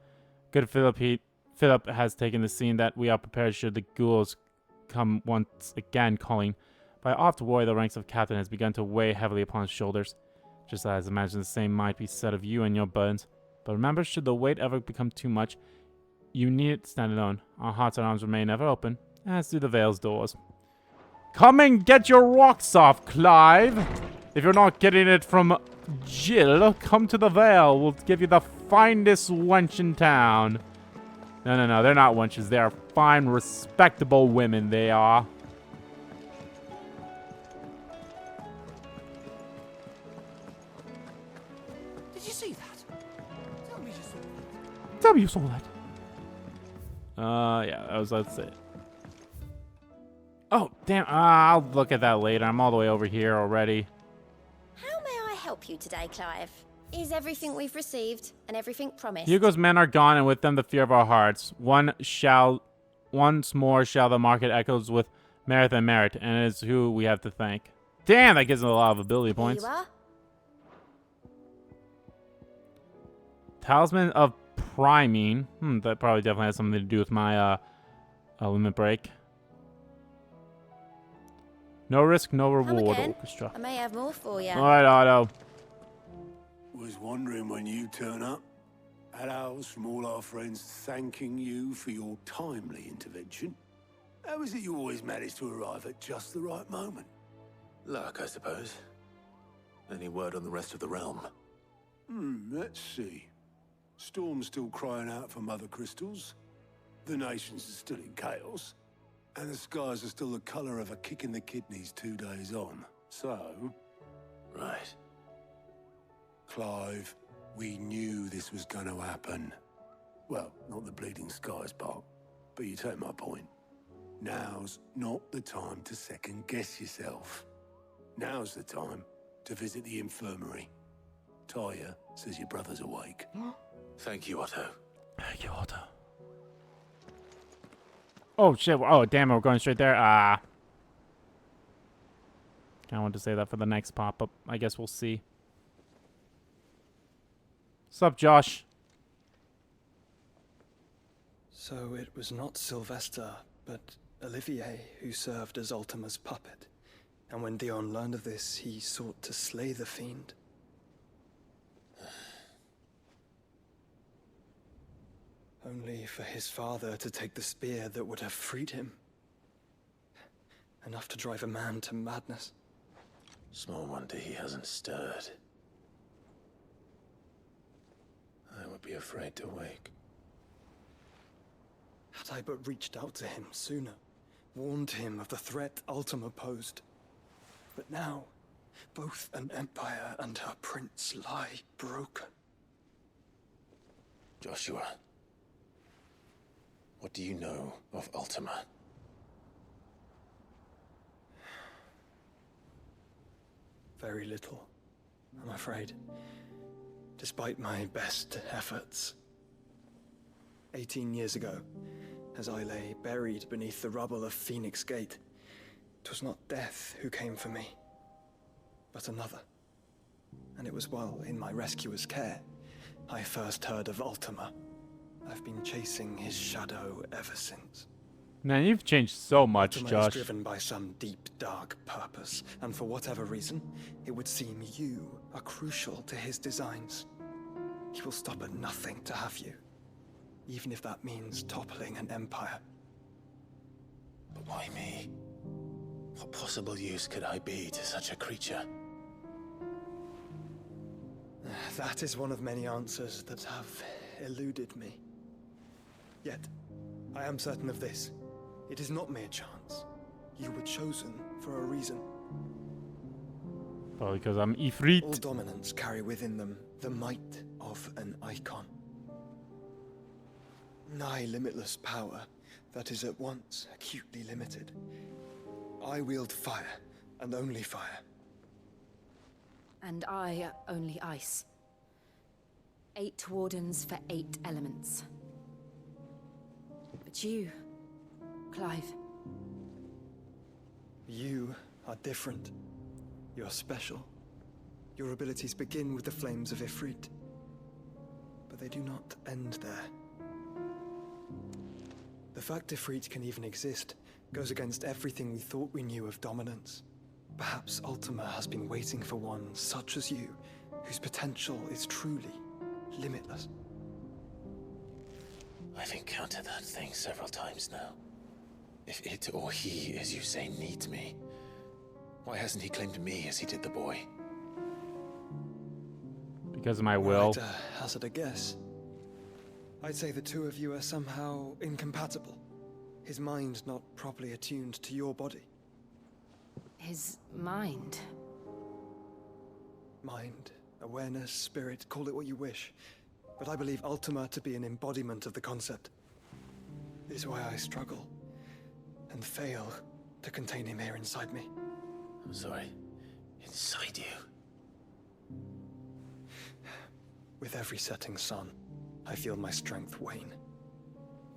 Good Philip has taken the scene that we are prepared should the ghouls come once again calling. But I oft worry the ranks of captain has begun to weigh heavily upon his shoulders. Just as I imagine the same might be said of you and your burdens. But remember, should the weight ever become too much, you needn't stand alone. Our hearts and arms remain ever open, as do the Vale's doors. Come and get your rocks off, Clive! If you're not getting it from Jill, come to the Vale. We'll give you the finest wench in town. No, they're not wenches. They are fine, respectable women, they are. Did you see that? Tell me you saw that. Tell me you saw that. Yeah, that was, let's see. Oh, damn. I'll look at that later. I'm all the way over here already. How may I help you today, Clive? Is everything we've received and everything promised? Hugo's men are gone, and with them the fear of our hearts. Once more shall the market echoes with merit and merit, and it is who we have to thank. Damn, that gives them a lot of ability points. Here you are. Talisman of Priming. That probably definitely has something to do with my limit break. No risk, no reward. Orchestra. I may have more for you. All right, Otto. Was wondering when you turn up. Hellos from all our friends thanking you for your timely intervention. How is it you always manage to arrive at just the right moment? Luck, I suppose. Any word on the rest of the realm? Let's see. Storm's still crying out for Mothercrystals. The nations are still in chaos. And the skies are still the colour of a kick in the kidneys 2 days on. So... Right. Clive, we knew this was going to happen. Well, not the bleeding skies part, but you take my point. Now's not the time to second-guess yourself. Now's the time to visit the infirmary. Taya says your brother's awake. Thank you, Otto. Thank you, Otto. Oh, shit. Oh, damn, we're going straight there. I wanted to say that for the next pop-up. I guess we'll see. What's up, Josh? So it was not Sylvester, but Olivier who served as Ultima's puppet. And when Dion learned of this, he sought to slay the fiend. Only for his father to take the spear that would have freed him. Enough to drive a man to madness. Small wonder he hasn't stirred. I would be afraid to wake. Had I but reached out to him sooner, warned him of the threat Ultima posed. But now, both an empire and her prince lie broken. Joshua, what do you know of Ultima? Very little, I'm afraid. Despite my best efforts. 18 years ago, as I lay buried beneath the rubble of Phoenix Gate, 'twas not death who came for me, but another. And it was while in my rescuer's care, I first heard of Ultima. I've been chasing his shadow ever since. Man, you've changed so much, Ultima Josh. is driven by some deep, dark purpose, and for whatever reason, it would seem you are crucial to his designs. He will stop at nothing to have you, even if that means toppling an empire. But why me? What possible use could I be to such a creature? That is one of many answers that have eluded me. Yet, I am certain of this. It is not mere chance. You were chosen for a reason. Probably because I'm Ifrit. All dominants carry within them the might of an Eikon. Nigh limitless power that is at once acutely limited. I wield fire, and only fire. And I only ice. 8 wardens for 8 elements. But you, Clive. You are different. You're special. Your abilities begin with the flames of Ifrit, but they do not end there. The fact Ifrit can even exist goes against everything we thought we knew of dominance. Perhaps Ultima has been waiting for one such as you, whose potential is truly limitless. I've encountered that thing several times now. If it or he, as you say, needs me, why hasn't he claimed me as he did the boy? Because of my will. Hazard a guess. I'd say the two of you are somehow incompatible. His mind not properly attuned to your body. His mind? Mind, awareness, spirit, call it what you wish. But I believe Ultima to be an embodiment of the concept. It is why I struggle and fail to contain him here inside me. I'm sorry. Inside you? With every setting sun, I feel my strength wane.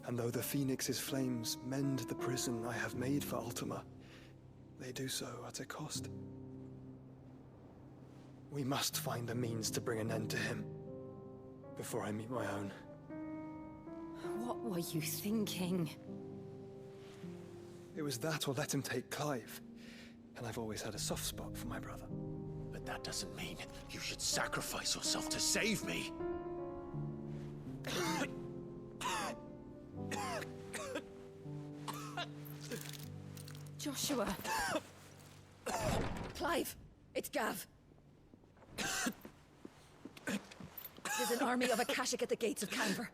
And though the Phoenix's flames mend the prison I have made for Ultima, they do so at a cost. We must find a means to bring an end to him before I meet my own. What were you thinking? It was that or let him take Clive. And I've always had a soft spot for my brother. But that doesn't mean you should sacrifice yourself to save me. Joshua. Clive, it's Gav. There's an army of Akashic at the gates of Canver.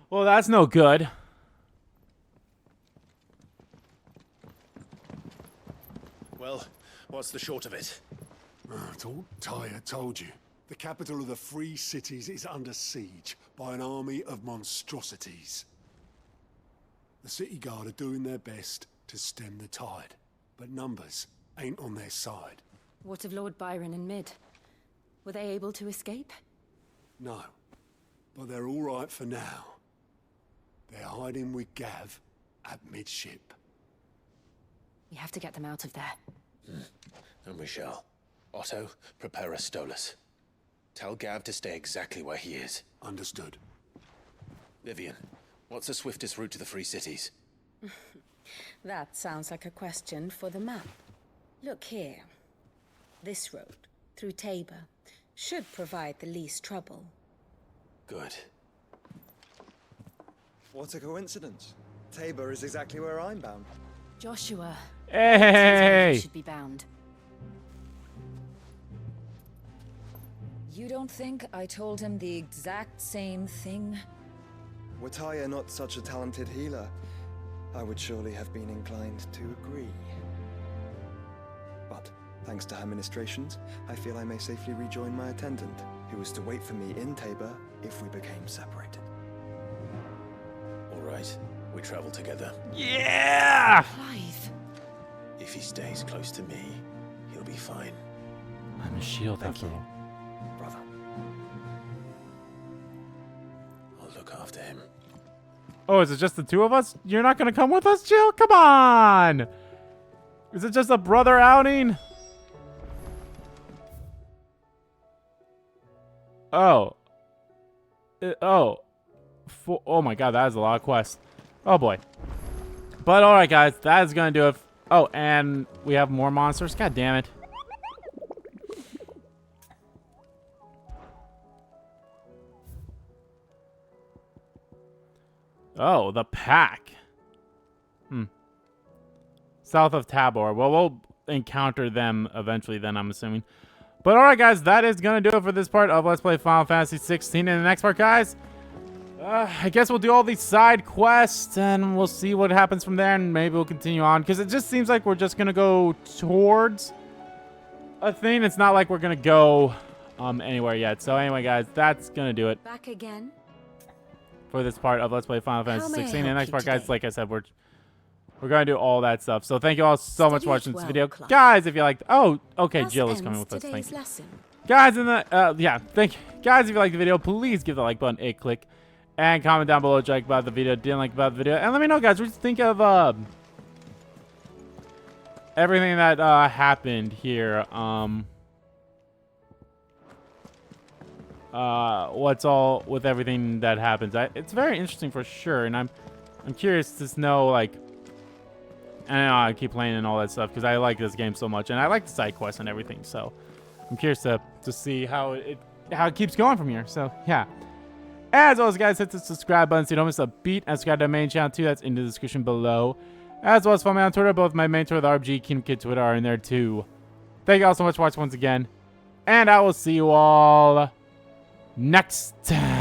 Well, that's no good. Well, what's the short of it? Tyre told you. The capital of the Free Cities is under siege by an army of monstrosities. The city guard are doing their best to stem the tide, but numbers ain't on their side. What of Lord Byron and Mid? Were they able to escape? No, but they're all right for now. They're hiding with Gav at midship. We have to get them out of there. And we shall. Otto, prepare a Stolas. Tell Gav to stay exactly where he is. Understood. Vivian, what's the swiftest route to the Free Cities? That sounds like a question for the map. Look here. This road, through Tabor, should provide the least trouble. Good. What a coincidence. Tabor is exactly where I'm bound. Joshua. Hey! Should be bound. You don't think I told him the exact same thing? Were Tyre not such a talented healer, I would surely have been inclined to agree. But, thanks to her ministrations, I feel I may safely rejoin my attendant, who was to wait for me in Tabor if we became separated. All right, we travel together. Yeah! Clive. If he stays close to me, he'll be fine. I'm a shield after all. Brother. I'll look after him. Oh, is it just the two of us? You're not gonna come with us, Jill? Come on! Is it just a brother outing? Oh. Oh my god, that is a lot of quests. Oh boy. But alright guys, that is gonna do it. Oh, and we have more monsters? God damn it. Oh, the pack. South of Tabor. Well, we'll encounter them eventually then, I'm assuming. But alright guys, that is going to do it for this part of Let's Play Final Fantasy 16. In the next part, guys, I guess we'll do all these side quests and we'll see what happens from there, and maybe we'll continue on. Because it just seems like we're just going to go towards a thing. It's not like we're going to go anywhere yet. So anyway, guys, that's going to do it. Back again? For this part of Let's Play Final Fantasy 16. And the next part, guys, like I said, we're going to do all that stuff. So thank you all so much for watching this video. Guys, if you liked... Oh, okay, Jill is coming with us. Thank you. Guys, Guys, if you liked the video, please give the like button a click. And comment down below what you like about the video, didn't like about the video. And let me know, guys, what you think of everything that happened here. What's all with everything that happens. It's very interesting for sure. And I'm curious to know, like, I know I keep playing and all that stuff because I like this game so much. And I like the side quests and everything. So I'm curious to see how it keeps going from here. So, yeah. As always, guys, hit the subscribe button so you don't miss a beat. And subscribe to the main channel, too. That's in the description below. As well as follow me on Twitter. Both my main Twitter, the RBG Kingdom Kid Twitter, are in there, too. Thank you all so much for watching once again. And I will see you all next time.